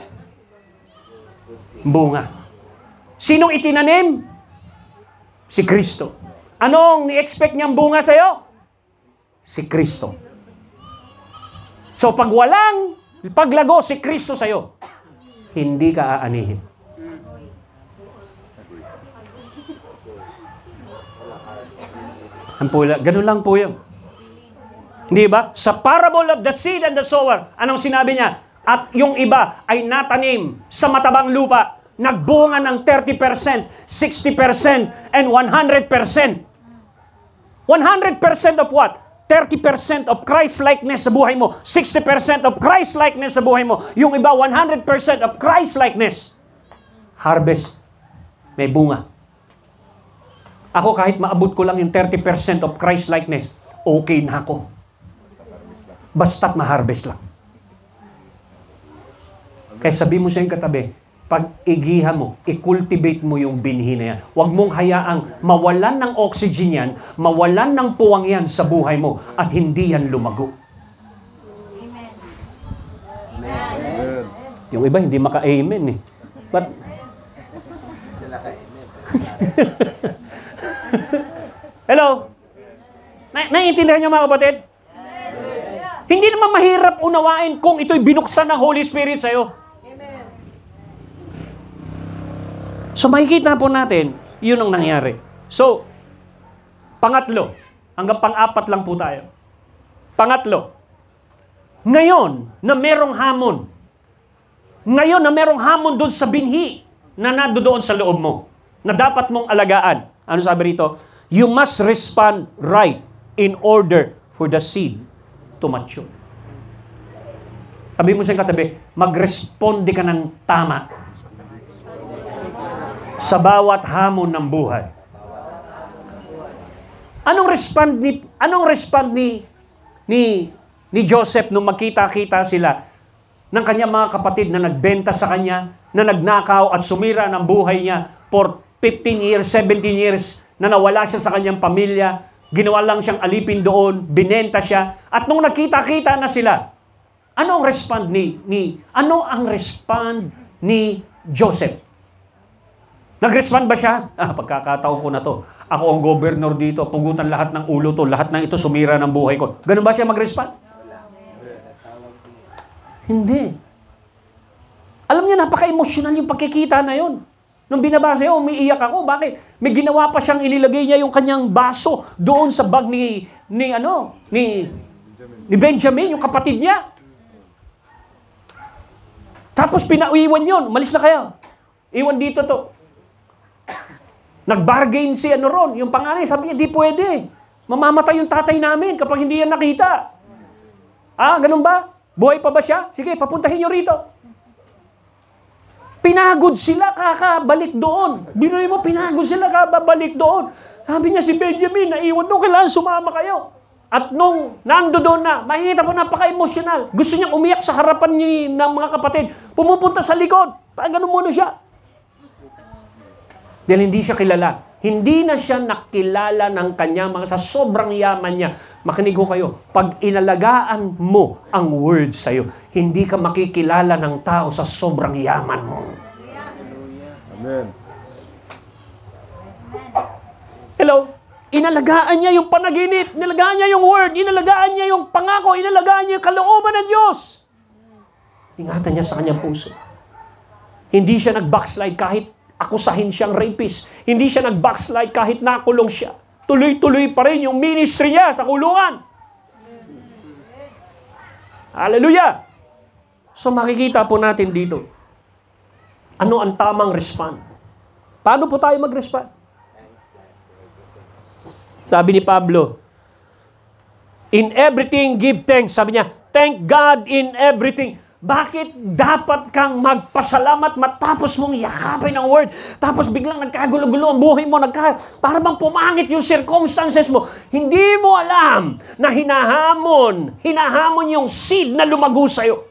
Speaker 2: Bunga. Sinong itinanim? Si Kristo. Anong ni-expect niyang bunga sa'yo? Si Kristo. So pag walang paglago si Kristo sa'yo, hindi ka aanihin. Ang pula, ganun lang po yun. Hindi ba? Sa parable of the seed and the sower, anong sinabi niya? At yung iba ay natanim sa matabang lupa, nagbunga ng 30%, 60%, and 100%. 100% of what? 30% of Christ-likeness sa buhay mo. 60% of Christ-likeness sa buhay mo. Yung iba, 100% of Christ-likeness. Harvest. May bunga. Ako, kahit maabot ko lang yung 30% of Christ-likeness, okay na ako. Basta't ma-harvest lang. Kaya sabi mo sa iyong katabi, pag igihan mo, i-cultivate mo yung binhi na yan. Huwag mong hayaang mawalan ng oxygen yan, mawalan ng puwang yan sa buhay mo, at hindi yan lumago.
Speaker 3: Amen.
Speaker 4: Amen.
Speaker 2: Yung iba, hindi maka-amen eh. But,
Speaker 5: Sila ka-amen.
Speaker 2: hello? Naiintindihan niyo mga kapatid? Hindi naman mahirap unawain kung ito'y binuksan ng Holy Spirit sa'yo. So makikita po natin, yun ang nangyari. So, pangatlo, hanggang pang-apat lang po tayo. Pangatlo, ngayon na merong hamon doon sa binhi na nandoon sa loob mo, na dapat mong alagaan. Ano sabi rito? You must respond right in order for the seed to mature. Sabi mo sa katabi, mag-responde ka ng tama sa bawat hamon ng buhay. Anong respond ni Joseph nung magkita-kita sila ng kanyang mga kapatid na nagbenta sa kanya, na nagnakaw at sumira ng buhay niya for 15 years, 17 years, na nawala siya sa kanyang pamilya, ginawa lang siyang alipin doon, binenta siya, at nung nagkita-kita na sila, ano ang respond ni Joseph? Nag-respond ba siya? Pagkakataon ko na to. Ako ang governor dito. Pugutan lahat ng ulo to. Lahat ng ito sumira ng buhay ko. Ganun ba siya mag-respond? Hindi. Alam niyo, napaka-emotional yung pagkikita na yon. Nung binabasa yun, umiiyak ako. Bakit? May ginawa pa siyang inilagay niya yung kanyang baso doon sa bag ni Benjamin, yung kapatid niya. Tapos pinaiwan yun. Malis na kayo. Iwan dito to. Nag-bargain si ron, yung panganay. Sabi niya, di pwede. Mamamatay yung tatay namin kapag hindi yan nakita. Ganun ba? Buhay pa ba siya? Sige, papuntahin niyo rito. Pinagod sila kakabalik doon. Binuhay mo, pinagod sila kakabalik doon. Sabi niya si Benjamin, naiwan doon, kailangan sumama kayo. At nung nando doon na, makikita po napaka-emotional. Gusto niyang umiyak sa harapan ng mga kapatid. Pumupunta sa likod. Parang ganun muna siya. Dahil hindi siya kilala. Hindi na siya nakilala ng kanya sa sobrang yaman niya. Makinig ko kayo, pag inalagaan mo ang word sa'yo, hindi ka makikilala ng tao sa sobrang yaman mo.
Speaker 4: Amen.
Speaker 2: Hello? Inalagaan niya yung panaginip, inalagaan niya yung word, inalagaan niya yung pangako, inalagaan niya yung kalooban ng Diyos. Ingatan niya sa kanyang puso. Hindi siya nag-backslide kahit akusahin siyang rapist. Hindi siya nag-backslide kahit nakulong siya. Tuloy-tuloy pa rin yung ministry niya sa kulungan. Hallelujah! So makikita po natin dito, ano ang tamang respond? Paano po tayo mag-respond? Sabi ni Pablo, in everything give thanks. Sabi niya, thank God in everything. Bakit dapat kang magpasalamat matapos mong yakapin ang word? Tapos biglang nagkagulo-gulo ang buhay mo, para bang pumangit yung circumstances mo. Hindi mo alam na hinahamon yung seed na lumago sa'yo.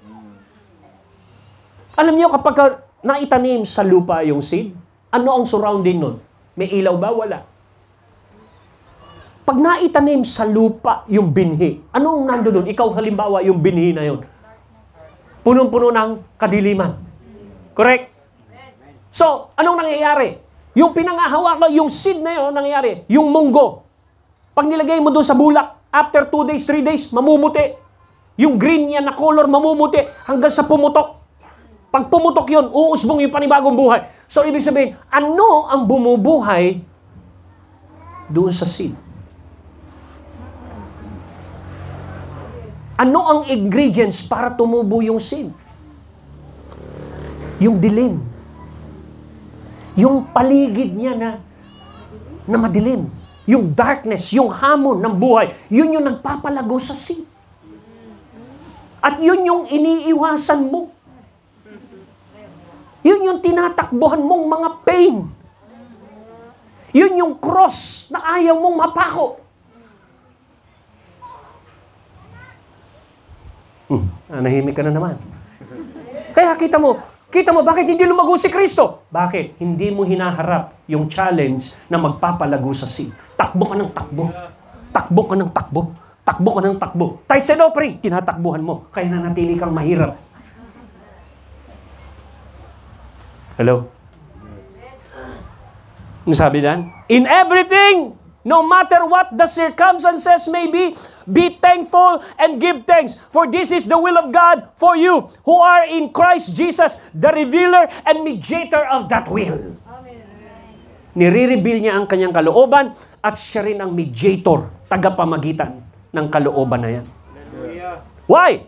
Speaker 2: Alam niyo, kapag naitanim sa lupa yung seed, ano ang surrounding nun? May ilaw ba? Wala. Pag naitanim sa lupa yung binhi, anong nando doon? Ikaw halimbawa yung binhi na yun. Punong-puno ng kadiliman. Correct? So, anong nangyayari? Yung pinangahawakan, yung seed na yun, nangyayari. Yung munggo. Pag nilagay mo doon sa bulak, after 2 days, 3 days, mamumuti. Yung green niya na color, mamumuti hanggang sa pumutok. Pag pumutok yun, uusbong yung panibagong buhay. So, ibig sabihin, ano ang bumubuhay doon sa seed? Ano ang ingredients para tumubo yung seed? Yung dilim. Yung paligid niya na madilim. Yung darkness, yung hamon ng buhay, yun yung nagpapalago sa seed. At yun yung iniiwasan mo. Yun yung tinatakbuhan mong mga pain. Yun yung cross na ayaw mong mapako. Nahimik ka na naman. Kaya kita mo, bakit hindi lumago si Kristo? Bakit? Hindi mo hinaharap yung challenge na magpapalago sa seed. Takbo ka ng takbo. Takbo ka ng takbo. Takbo ka ng takbo. Tithes and offering, tinatakbuhan mo. Kaya nanatili kang mahirap. Hello? Ano sabi dan? In everything, no matter what the circumstances may be thankful and give thanks. For this is the will of God for you who are in Christ Jesus, the revealer and mediator of that will. Nire-reveal niya ang kanyang kalooban at siya rin ang mediator, tagapamagitan ng kalooban na yan. Why?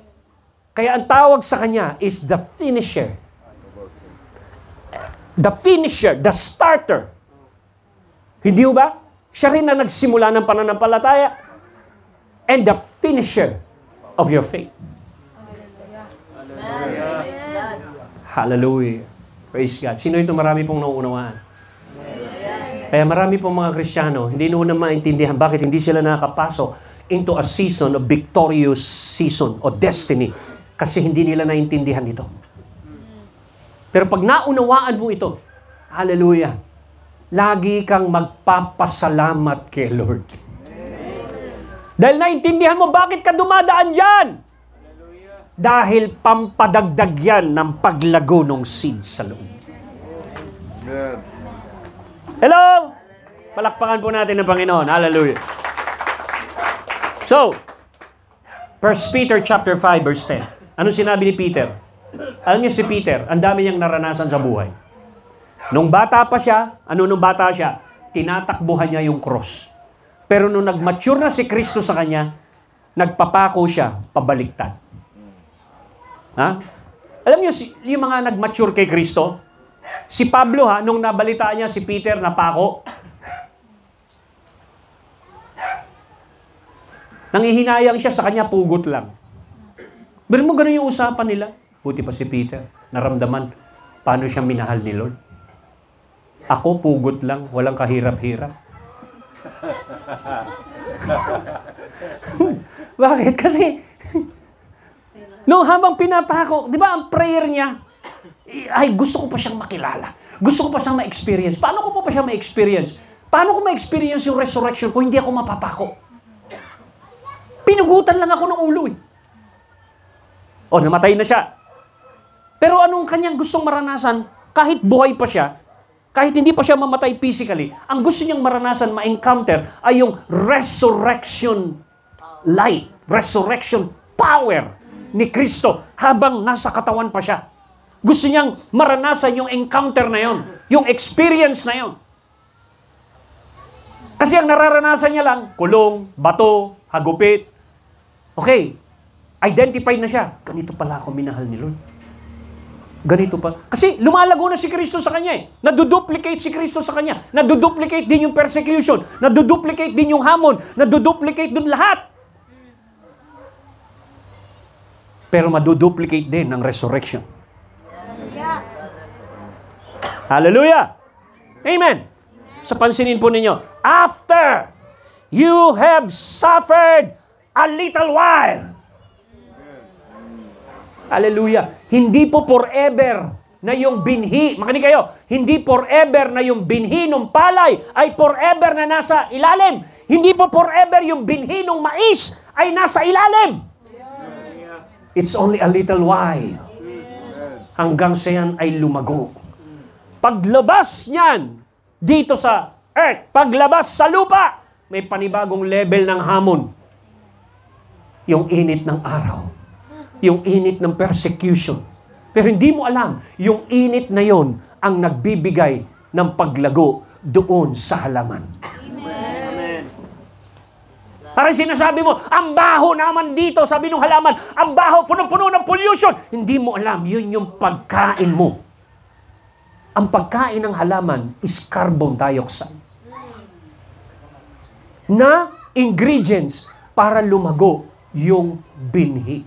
Speaker 2: Kaya ang tawag sa kanya is the finisher. The finisher, the starter. Hindi ba? Siya rin na nagsimula ng pananampalataya and the finisher of your faith. Hallelujah. Praise God. Sino ito marami pong nauunawaan? Kaya marami pong mga Kristiyano, hindi na maintindihan bakit hindi sila nakapasok into a season of victorious season o destiny kasi hindi nila naintindihan ito. Pero pag naunawaan mo ito, hallelujah, lagi kang magpapasalamat kay Lord. Dahil naintindihan mo bakit ka dumadaan dyan. Dahil pampadagdag yan ng paglago ng seed sa loob.
Speaker 4: Amen.
Speaker 2: Hello? Palakpakan po natin ng Panginoon. Hallelujah. So, 1 Peter chapter 5 verse 10. Ano sinabi ni Peter? Alam niyo si Peter, ang dami niyang naranasan sa buhay. Nung bata pa siya, tinatakbuhan niya yung cross. Pero nung nag-mature na si Kristo sa kanya, nagpapako siya pabaliktad. Ha? Alam niyo, yung mga nag-mature kay Kristo, si Pablo nung nabalitaan niya si Peter na pako, nangihinayang siya sa kanya, pugot lang. Pero mo ganun yung usapan nila. Buti pa si Peter, naramdaman paano siya minahal ni Lord. Ako, pugot lang, walang kahirap-hirap. Bakit? Kasi, nung habang pinapako, di ba ang prayer niya, ay gusto ko pa siyang makilala. Gusto ko pa siyang ma-experience. Paano ko pa siya ma-experience? Paano ko ma-experience yung resurrection kung hindi ako mapapako? Pinugutan lang ako ng ulo eh. O, namatay na siya. Pero anong kanyang gustong maranasan, kahit buhay pa siya, kahit hindi pa siya mamatay physically, ang gusto niyang maranasan, ma-encounter, ay yung resurrection light, resurrection power ni Kristo habang nasa katawan pa siya. Gusto niyang maranasan yung encounter na yon, yung experience na yon. Kasi ang nararanasan niya lang, kulong, bato, hagupit. Okay, identified na siya. Ganito pala ako minahal ni Lord. Ganito pa. Kasi lumalago na si Kristo sa kanya eh. Naduduplicate si Kristo sa kanya. Naduduplicate din yung persecution. Naduduplicate din yung hamon. Naduduplicate dun lahat. Pero maduduplicate din ang resurrection. Hallelujah! Amen! Sa pansinin po ninyo, after you have suffered a little while. Hallelujah. Hindi po forever na yung binhi. Makinig kayo. Hindi forever na yung binhi ng palay ay forever na nasa ilalim. Hindi po forever yung binhi ng mais ay nasa ilalim. It's only a little while. Hanggang siyan ay lumago. Paglabas niyan dito sa earth, paglabas sa lupa, may panibagong level ng hamon. Yung init ng araw. Yung init ng persecution. Pero hindi mo alam, yung init na yon ang nagbibigay ng paglago doon sa halaman.
Speaker 3: Amen.
Speaker 2: Parang sinasabi mo, ang baho naman dito, sabi ng halaman, ang baho, punong-puno ng pollution. Hindi mo alam, yun yung pagkain mo. Ang pagkain ng halaman is carbon dioxide. Na ingredients para lumago yung binhi.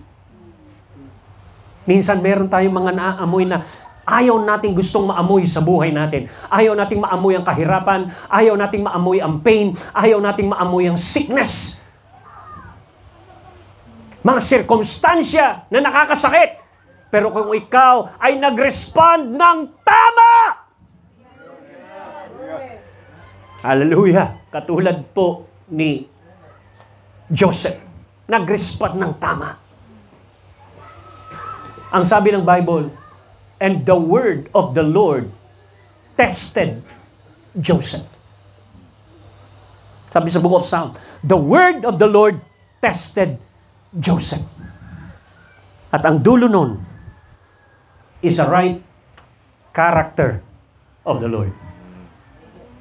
Speaker 2: Minsan meron tayong mga naaamoy na ayaw nating gustong maamoy sa buhay natin. Ayaw nating maamoy ang kahirapan. Ayaw nating maamoy ang pain. Ayaw nating maamoy ang sickness. Mga sirkumstansya na nakakasakit. Pero kung ikaw ay nag-respond ng tama, hallelujah, katulad po ni Joseph, nag-respond ng tama. Ang sabi ng Bible, and the word of the Lord tested Joseph. Sabi sa Book of Psalms, the word of the Lord tested Joseph. At ang dulo nun is a right character of the Lord.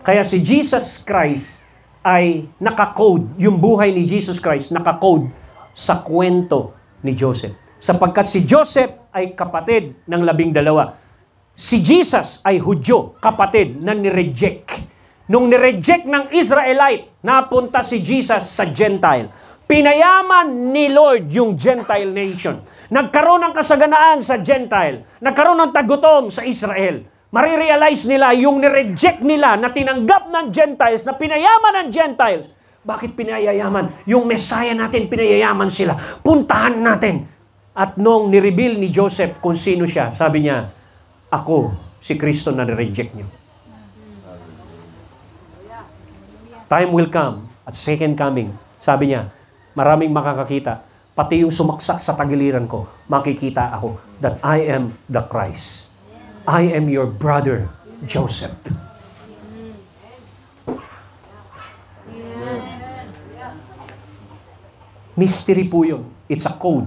Speaker 2: Kaya si Jesus Christ ay nakakode, yung buhay ni Jesus Christ nakakode sa kwento ni Joseph. Sapagkat si Joseph ay kapatid ng 12. Si Jesus ay Hudyo, kapatid na nireject. Nung nireject ng Israelite, napunta si Jesus sa Gentile. Pinayaman ni Lord yung Gentile nation. Nagkaroon ng kasaganaan sa Gentile. Nagkaroon ng tagutom sa Israel. Marirealize nila yung nireject nila na tinanggap ng Gentiles, na pinayaman ng Gentiles. Bakit pinayayaman? Yung Messiah natin, pinayayaman sila. Puntahan natin. At nung nireveal ni Joseph kung sino siya, sabi niya, ako, si Kristo na nireject niyo. Time will come, at second coming, sabi niya, maraming makakakita, pati yung sumaksak sa tagiliran ko, makikita ako that I am the Christ. I am your brother, Joseph. Mystery po yun. It's a code.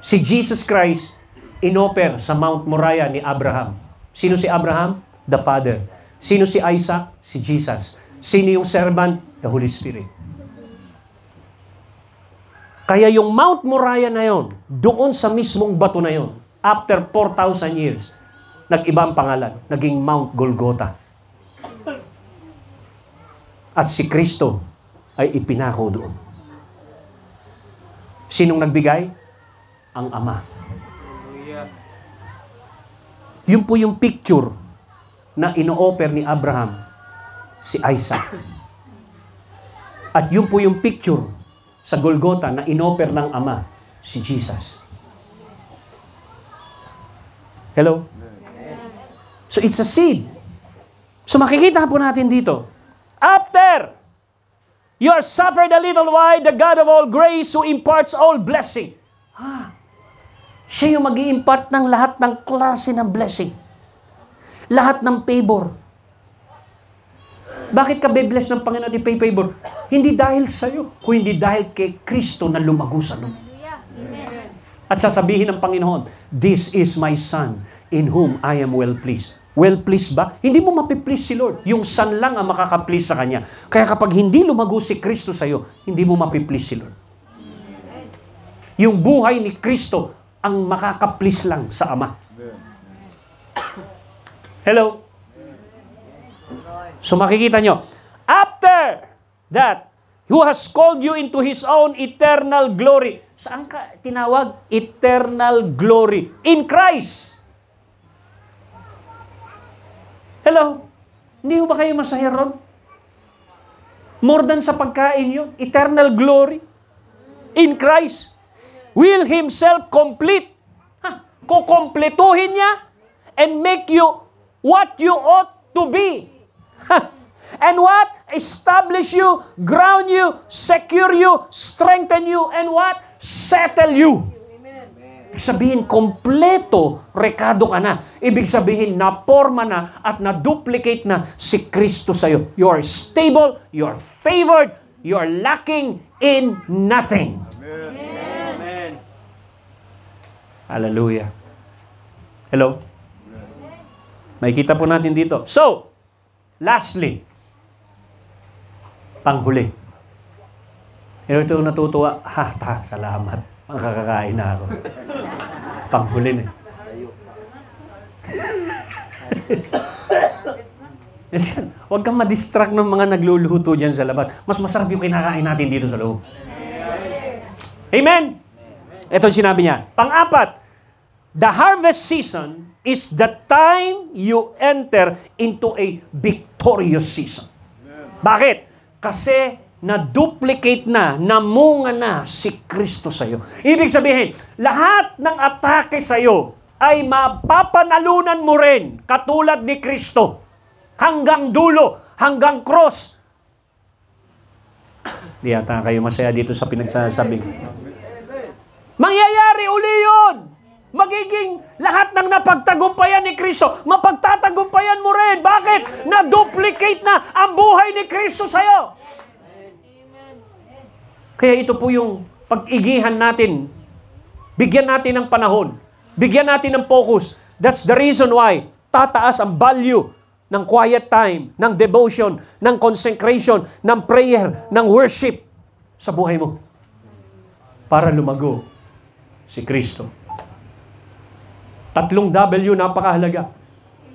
Speaker 2: Si Jesus Christ, inoper sa Mount Moriah ni Abraham. Sino si Abraham? The Father. Sino si Isaac? Si Jesus. Sino yung servant? The Holy Spirit. Kaya yung Mount Moriah na yon, doon sa mismong bato na yon, after 4,000 years, nag-iba ang pangalan. Naging Mount Golgotha. At si Kristo ay ipinako doon. Sinong nagbigay? Ang Ama. Yun po yung picture na ino-offer ni Abraham, si Isaac. At yun po yung picture sa Golgotha na ino-offer ng Ama, si Jesus. Hello? So it's a seed. So makikita po natin dito, after you are suffered a little while, the God of all grace who imparts all blessing. Siya yung mag-i-impart ng lahat ng klase ng blessing. Lahat ng favor. Bakit ka be-bless ng Panginoon at i-pay favor? Hindi dahil sa'yo, kundi dahil kay Kristo na lumago sa loob. At sasabihin ng Panginoon, "This is my Son, in whom I am well pleased." Well pleased ba? Hindi mo mapiplease si Lord. Yung Son lang ang makaka-please sa Kanya. Kaya kapag hindi lumago si Kristo sa'yo, hindi mo mapiplease si Lord. Yung buhay ni Kristo ang makaka-please lang sa Ama. Hello? So makikita nyo, after that, who has called you into His own eternal glory. Saan ka tinawag? Eternal glory. In Christ. Hello? Hindi ba kayo masaya ron? More than sa pagkain yun. Eternal glory. In Christ. Will Himself complete. Kukompletuhin niya and make you what you ought to be. And what? Establish you, ground you, secure you, strengthen you, and what? Settle you. Ibig sabihin, kompleto, rekado ka na. Ibig sabihin, na-forma na at na-duplicate na si Kristo sa'yo. You are stable, you are favored, you are lacking in nothing. Amen. Hallelujah. Hello? May kita po natin dito. So, lastly, panghuli. Ito natutuwa. Salamat. Makakakain na ako. Panghuli na. Huwag kang ma-distract ng mga nagluluto dyan sa labas. Mas masarap yung kinakain natin dito sa loob. Amen? Ito sinabi niya. Pang-apat, the harvest season is the time you enter into a victorious season. Bakit? Kasi na-duplicate na, namunga na si Kristo sa'yo. Ibig sabihin, lahat ng atake sa'yo ay mapapanalunan mo rin katulad ni Kristo. Hanggang dulo, hanggang cross. Di yata kayo masaya dito sa pinagsasabi. Mangyayari uli yun! Magiging lahat ng napagtagumpayan ni Kristo, mapagtatagumpayan mo rin. Bakit? Na-duplicate na ang buhay ni Kristo sa'yo. Kaya ito po yung pag-igihan natin. Bigyan natin ng panahon. Bigyan natin ng focus. That's the reason why tataas ang value ng quiet time, ng devotion, ng consecration, ng prayer, ng worship sa buhay mo. Para lumago si Kristo. 3 W napakahalaga.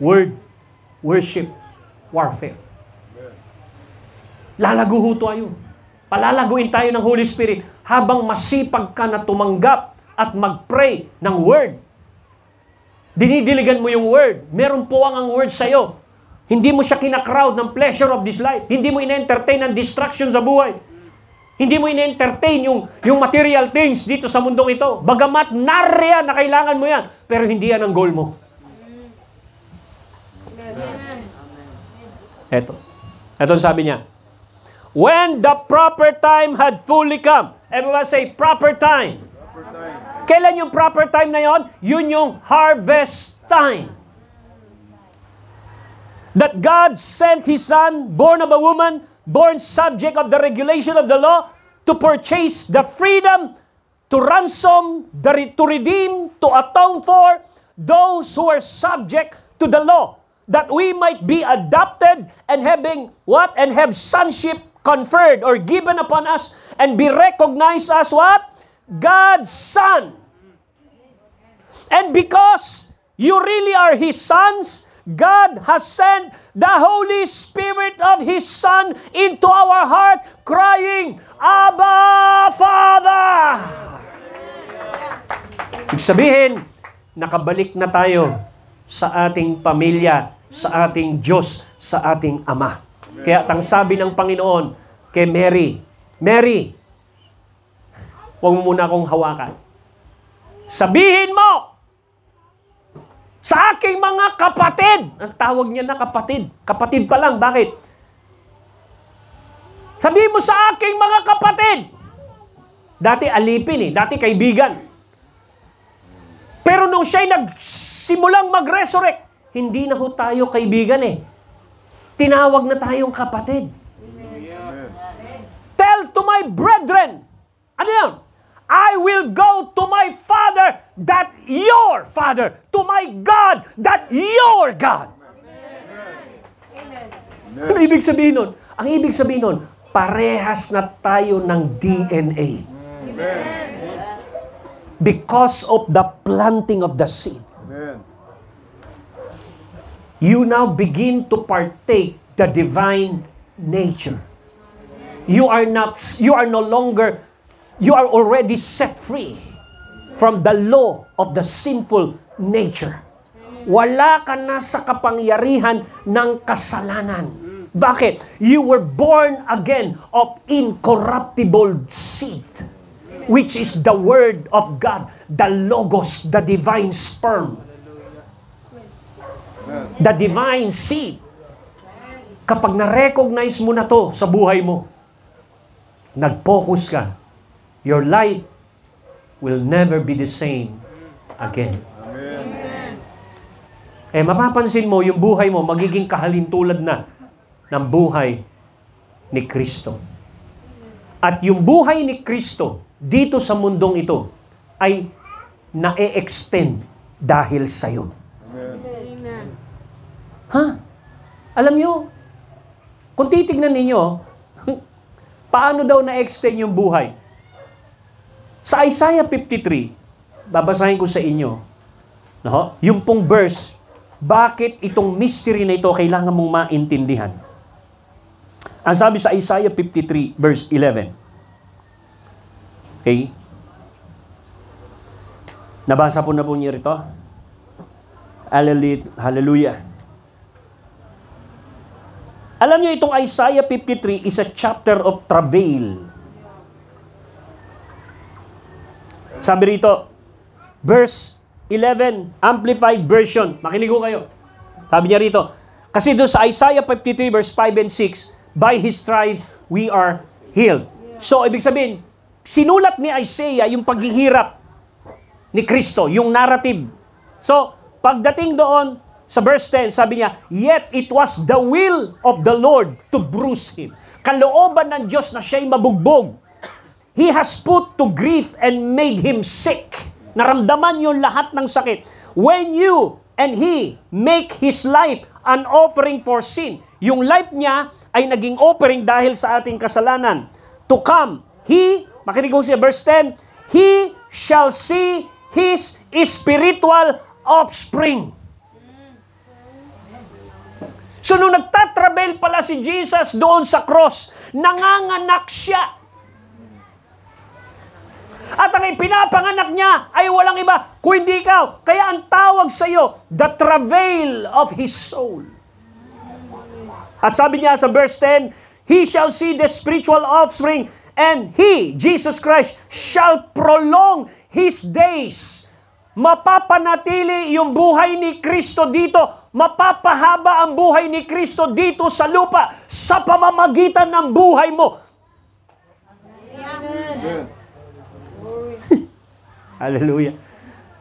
Speaker 2: Word, worship, warfare. Lalago ho tayo. Palalaguin tayo ng Holy Spirit habang masipag ka na tumanggap at mag-pray ng Word. Dinidiligan mo yung Word. Meron po ang Word sa'yo. Hindi mo siya kinakrowd ng pleasure of this life. Hindi mo ina-entertain ng distraction sa buhay. Hindi mo ina-entertain yung material things dito sa mundong ito. Bagamat nariyan na kailangan mo yan, pero hindi yan ang goal mo. Ito sabi niya. When the proper time had fully come. Everyone say, proper time. Kailan yung proper time na yon? Yun yung harvest time. That God sent His Son, born of a woman, born subject of the regulation of the law, to purchase the freedom, to ransom, to redeem, to atone for those who are subject to the law, that we might be adopted and having what? And have sonship conferred or given upon us and be recognized as what? God's Son. And because you really are His sons, God has sent the Holy Spirit of His Son into our heart, crying, Abba, Father! Ibig sabihin, nakabalik na tayo sa ating pamilya, sa ating Diyos, sa ating Ama. Kaya tang sabi ng Panginoon kay Mary, Mary, huwag mo muna akong hawakan. Sabihin mo sa aking mga kapatid. Ang tawag niya na kapatid. Kapatid pa lang. Bakit? Sabihin mo sa aking mga kapatid. Dati alipin dati kaibigan. Pero nung siya'y nagsimulang mag-resurrect, hindi na ho tayo kaibigan Tinawag na tayong kapatid. Amen. Tell to my brethren, ano yun? I will go to my Father, that your Father, to my God, that your God. Amen. Ano ibig sabihin nun? Ang ibig sabihin nun, parehas na tayo ng DNA. Amen. Because of the planting of the seed. Amen. You now begin to partake the divine nature. You are already set free from the law of the sinful nature. Wala ka na sa kapangyarihan ng kasalanan. Bakit? You were born again of incorruptible seed, which is the Word of God, the Logos, the divine sperm. The divine seed. Kapag na-recognize mo na to sa buhay mo, nag-focus ka, your life will never be the same again. Amen. Mapapansin mo, yung buhay mo magiging kahalintulad na ng buhay ni Kristo. At yung buhay ni Kristo dito sa mundong ito ay na-e-extend dahil sa'yo.
Speaker 3: Amen.
Speaker 2: Alam nyo, kung titignan ninyo, paano daw na-extend yung buhay? Sa Isaiah 53, babasahin ko sa inyo, yung pong verse, bakit itong mystery na ito kailangan mong maintindihan. Ang sabi sa Isaiah 53, verse 11. Okay? Nabasa po na po niyo rito? Hallelujah. Alam niyo, itong Isaiah 53 is a chapter of travail. Sabi rito, verse 11, Amplified Version. Makinig ko kayo. Sabi niya rito, kasi doon sa Isaiah 53 verse 5 and 6, by His stripes we are healed. So, ibig sabihin, sinulat ni Isaiah yung paghihirap ni Kristo, yung narrative. So, pagdating doon, sa verse 10, sabi niya, yet it was the will of the Lord to bruise Him. Kalooban ng Diyos na siya'y mabugbog. He has put to grief and made Him sick. Naramdaman yung lahat ng sakit. When you and He make His life an offering for sin, yung life niya ay naging offering dahil sa ating kasalanan. To come, He, makinig ko siya, verse 10, He shall see His spiritual offspring. So, nung nagtatravel pala si Jesus doon sa cross, nanganganak siya. At ang ipinapanganak niya ay walang iba, kundi ikaw. Kaya ang tawag sa iyo, the travail of His soul. At sabi niya sa verse 10, He shall see the spiritual offspring, and He, Jesus Christ, shall prolong His days. Mapapanatili yung buhay ni Kristo dito. Mapapahaba ang buhay ni Kristo dito sa lupa sa pamamagitan ng buhay mo.
Speaker 3: Amen.
Speaker 2: Hallelujah.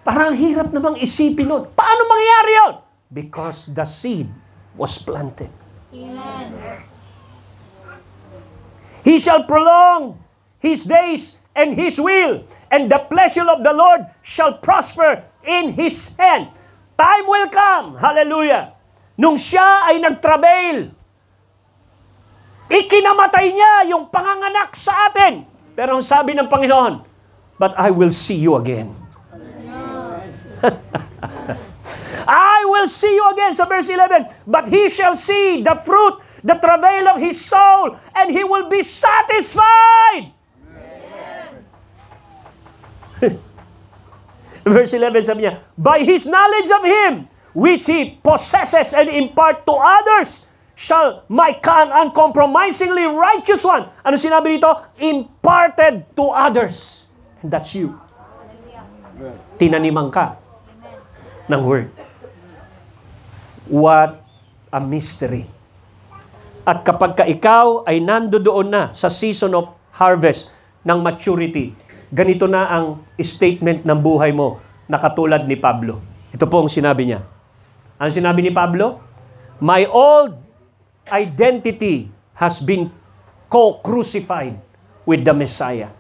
Speaker 2: Parang hirap namang isipin nun. Paano mangyayari yun? Because the seed was planted.
Speaker 3: Amen.
Speaker 2: He shall prolong his days and his will, and the pleasure of the Lord shall prosper in his hand. Time will come, hallelujah, nung siya ay nag-travail, ikinamatay niya yung panganganak sa atin. Pero ang sabi ng Panginoon, but I will see you again. I will see you again, sa verse 11. But he shall see the fruit, the travail of his soul, and he will be satisfied. Verse 11 sabi niya, by his knowledge of him, which he possesses and impart to others, shall my uncompromisingly righteous one, ano sinabi dito? Imparted to others. And that's you. Tinaniman ka ng word. What a mystery. At kapag ka ikaw ay nandoon na sa season of harvest ng maturity, ganito na ang statement ng buhay mo na katulad ni Pablo. Ito po ang sinabi niya. Ano sinabi ni Pablo? My old identity has been co-crucified with the Messiah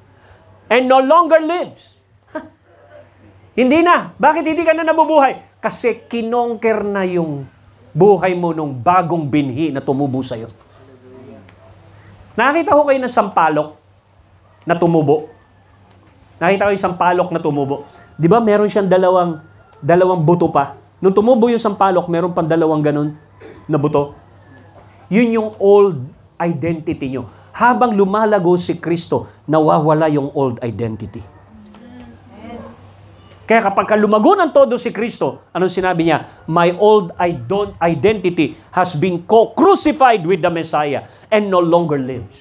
Speaker 2: and no longer lives. Hindi na. Bakit hindi ka na nabubuhay? Kasi kinongker na yung buhay mo nung bagong binhi na tumubo sa'yo. Nakita ko kayo ng sampalok na tumubo. Nakita ko yung sampalok na tumubo. Di ba meron siyang dalawang buto pa? Nung tumubo yung sampalok, meron pang dalawang ganun na buto. Yun yung old identity nyo. Habang lumalago si Kristo, nawawala yung old identity. Kaya kapag lumago ng todo si Kristo, anong sinabi niya? My old identity has been co-crucified with the Messiah and no longer lives.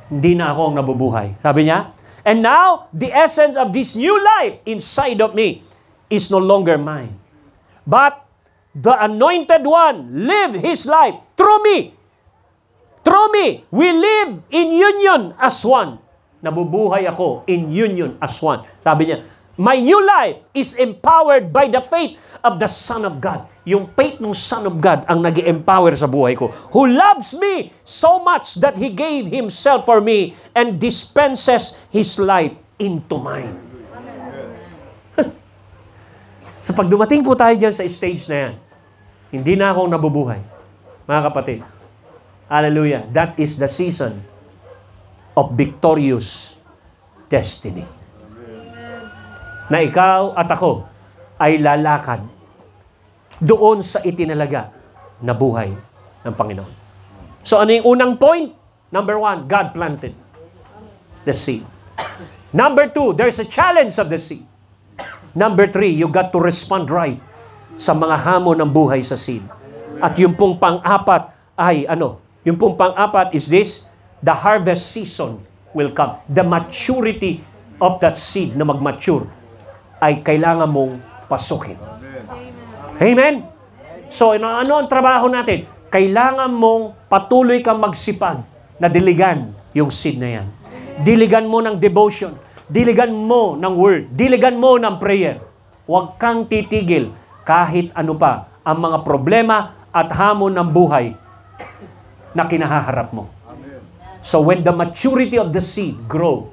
Speaker 2: Hindi na ako ang nabubuhay. Sabi niya, and now, the essence of this new life inside of me is no longer mine. But the Anointed One live His life through me. Through me, we live in union as one. Nabubuhay ako in union as one. Sabi niya, my new life is empowered by the faith of the Son of God. Yung faith ng Son of God ang nag-empower sa buhay ko. Who loves me so much that He gave Himself for me and dispenses His life into mine. So pag dumating po tayo dyan sa stage na yan, hindi na akong nabubuhay. Mga kapatid, hallelujah, that is the season of victorious destiny. Na ikaw at ako ay lalakad doon sa itinalaga na buhay ng Panginoon. So ano yung unang point? Number 1, God planted the seed. Number 2, there's a challenge of the seed. Number 3, you got to respond right sa mga hamon ng buhay sa seed. At yung pong pang-apat ay yung pong pang-apat is this, the harvest season will come. The maturity of that seed na mag-mature ay kailangan mong pasukin. Amen? So, ano ang trabaho natin? Kailangan mong patuloy kang magsipag na diligan yung seed na yan. Diligan mo ng devotion. Diligan mo ng word. Diligan mo ng prayer. Huwag kang titigil kahit ano pa ang mga problema at hamon ng buhay na kinahaharap mo. So, when the maturity of the seed grow,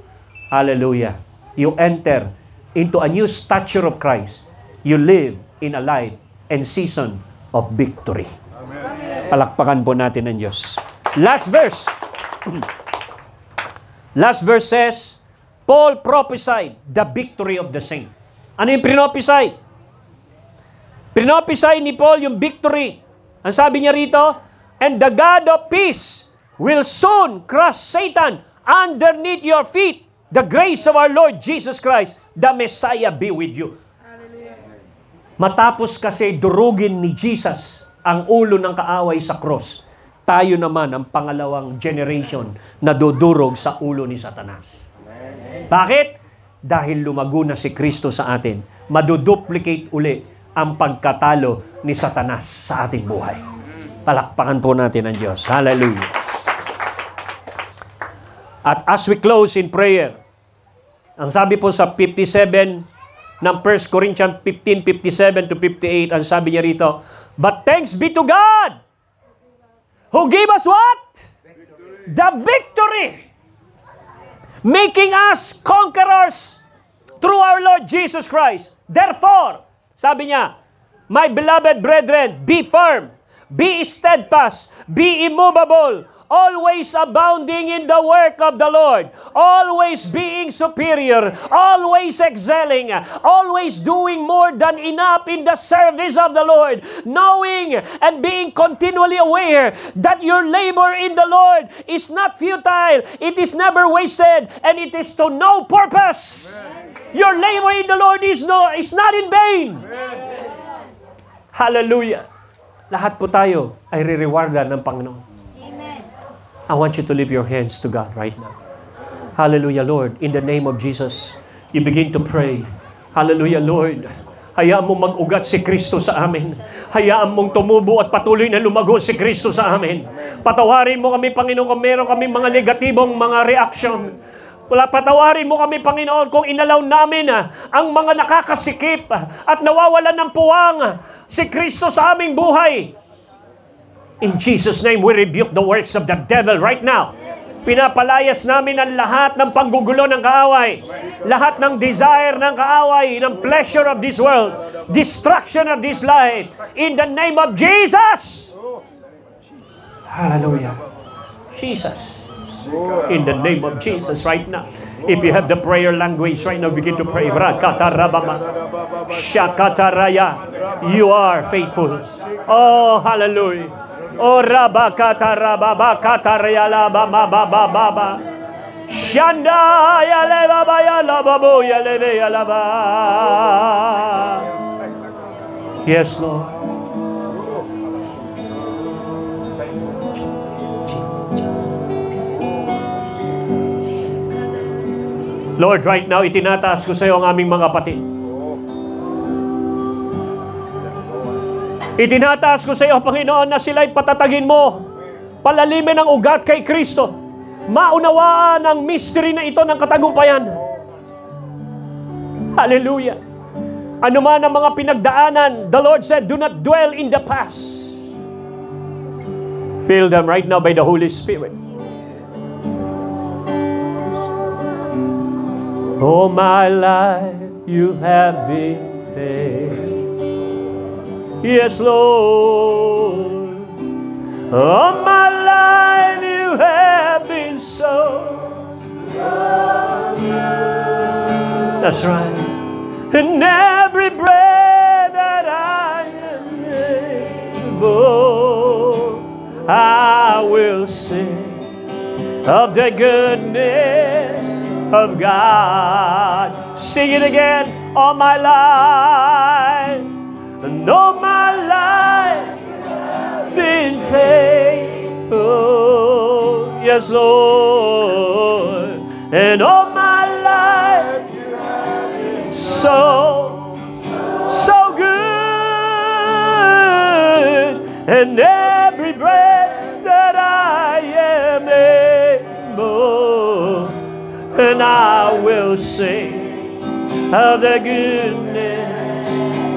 Speaker 2: hallelujah, you enter into a new stature of Christ, you live in a life and season of victory. Amen. Palakpakan po natin ang Diyos. Last verse. Last verse says, Paul prophesied the victory of the saint. Ano yung prophesy? Prophesy ni Paul yung victory. Ang sabi niya rito, and the God of peace will soon crush Satan underneath your feet. The grace of our Lord Jesus Christ, the Messiah, be with you. Hallelujah. Matapos kasi durugin ni Jesus ang ulo ng kaaway sa cross, tayo naman ang pangalawang generation na dudurog sa ulo ni Satanas. Amen. Bakit? Dahil lumago na si Kristo sa atin, maduduplicate uli ang pagkatalo ni Satanas sa ating buhay. Palakpakan po natin ang Diyos. Hallelujah. At as we close in prayer, ang sabi po sa 57 ng 1 Corinthians 15:57 to 58, ang sabi niya rito, but thanks be to God who gave us what? Victory. The victory. making us conquerors through our Lord Jesus Christ. Therefore, sabi niya, my beloved brethren, be firm, be steadfast, be immovable, always abounding in the work of the Lord, always being superior, always excelling, always doing more than enough in the service of the Lord, knowing and being continually aware that your labor in the Lord is not futile, it is never wasted, and it is to no purpose. Your labor in the Lord is not in vain. Hallelujah. Lahat po tayo ay re-rewardan ng Panginoon. I want you to lift your hands to God right now. Hallelujah, Lord. In the name of Jesus, you begin to pray. Hallelujah, Lord. Hayaan mong mag-ugat si Kristo sa amin. Hayaan mong tumubo at patuloy na lumago si Kristo sa amin. Patawarin mo kami, Panginoon, kung meron kami mga negatibong mga reaction. Patawarin mo kami, Panginoon, kung inalaw namin ang mga nakakasikip at nawawalan ng puwang si Kristo sa aming buhay. In Jesus' name, we rebuke the works of the devil right now. Pinapalayas namin ang lahat ng panggugulo ng kaaway, lahat ng desire ng kaaway, ng pleasure of this world, destruction of this life. In the name of Jesus! Hallelujah. Jesus. In the name of Jesus right now. If you have the prayer language right now, begin to pray. You are faithful. Oh, hallelujah. Oh, rabakata rababakata realaba mababa. Shanda ya leba ya lababu ya lebe ya laba. Yes, Lord. Lord, right now, itinataas ko sa iyo ang aming mga kapatid. Itinataas ko sa iyo, Panginoon, na sila'y patatagin mo. Palalimin ang ugat kay Kristo. Maunawaan ang mystery na ito ng katagumpayan. Hallelujah. Ano man ang mga pinagdaanan, the Lord said, do not dwell in the past. Fill them right now by the Holy Spirit. All my life you have been faithful. Yes, Lord. All my life you have been so good. That's right. And every breath that I am able, I will sing of the goodness of God. Sing it again. All my life. And all my life been faithful. Yes, Lord. And all my life so good. And every breath that I am able, and I will sing of the goodness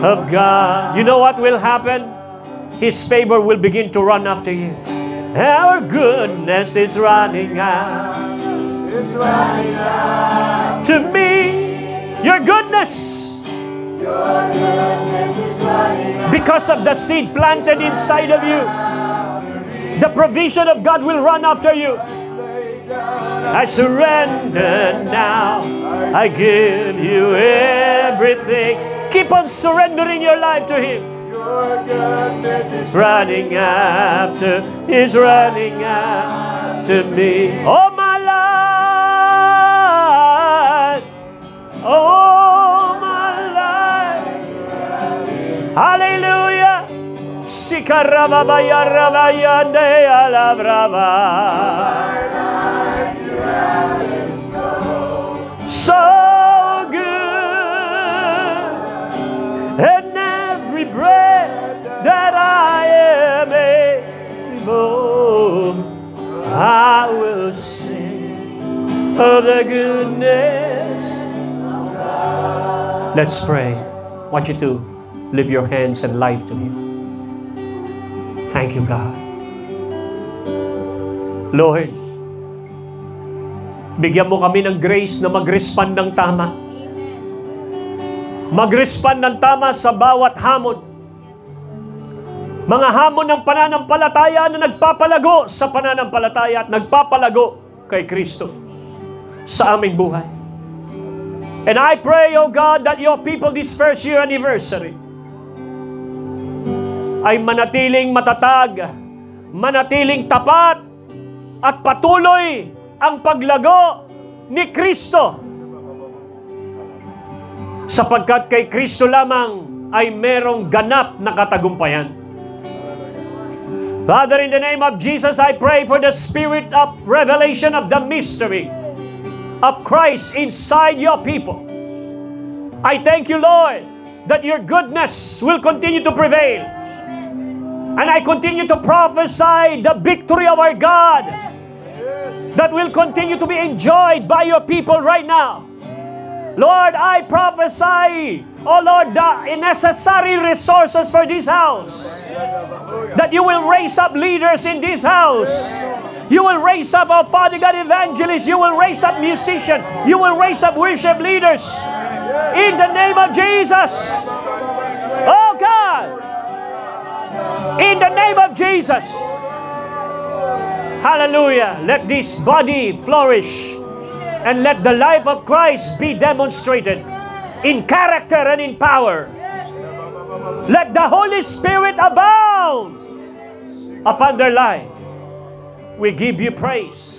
Speaker 2: of God. You know what will happen? His favor will begin to run after you. Our goodness is running out. It's running out to me. Your goodness. Your goodness is running out. Because of the seed planted inside of you, the provision of God will run after you. I surrender now. I give you everything. Keep on surrendering your life to Him. Your goodness is running after, is running after me. All my life, all my life. Hallelujah. Sikarababaya rabaya de alabrava. So good, and every breath that I am able, I will sing of the goodness of God. Let's pray. I want you to lift your hands and life to Him. Thank you, God. Lord, Bigyan mo kami ng grace na mag-respond ng tama. Mag-respond ng tama sa bawat hamon. Mga hamon ng pananampalataya na nagpapalago sa pananampalataya at nagpapalago kay Kristo sa aming buhay. And I pray, O God, that your people this first year anniversary ay manatiling matatag, manatiling tapat, at patuloy ang paglago ni Kristo. Sapagkat kay Kristo lamang ay merong ganap na katagumpayan. Father, in the name of Jesus, I pray for the spirit of revelation of the mystery of Christ inside your people. I thank you, Lord, that your goodness will continue to prevail. And I continue to prophesy the victory of our God that will continue to be enjoyed by your people right now. Lord, I prophesy, oh Lord, the necessary resources for this house. That you will raise up leaders in this house. You will raise up, oh Father God, evangelists. You will raise up musicians. You will raise up worship leaders. In the name of Jesus. Oh God. In the name of Jesus. Hallelujah. Let this body flourish. And let the life of Christ be demonstrated in character and in power. Let the Holy Spirit abound upon their life. We give you praise.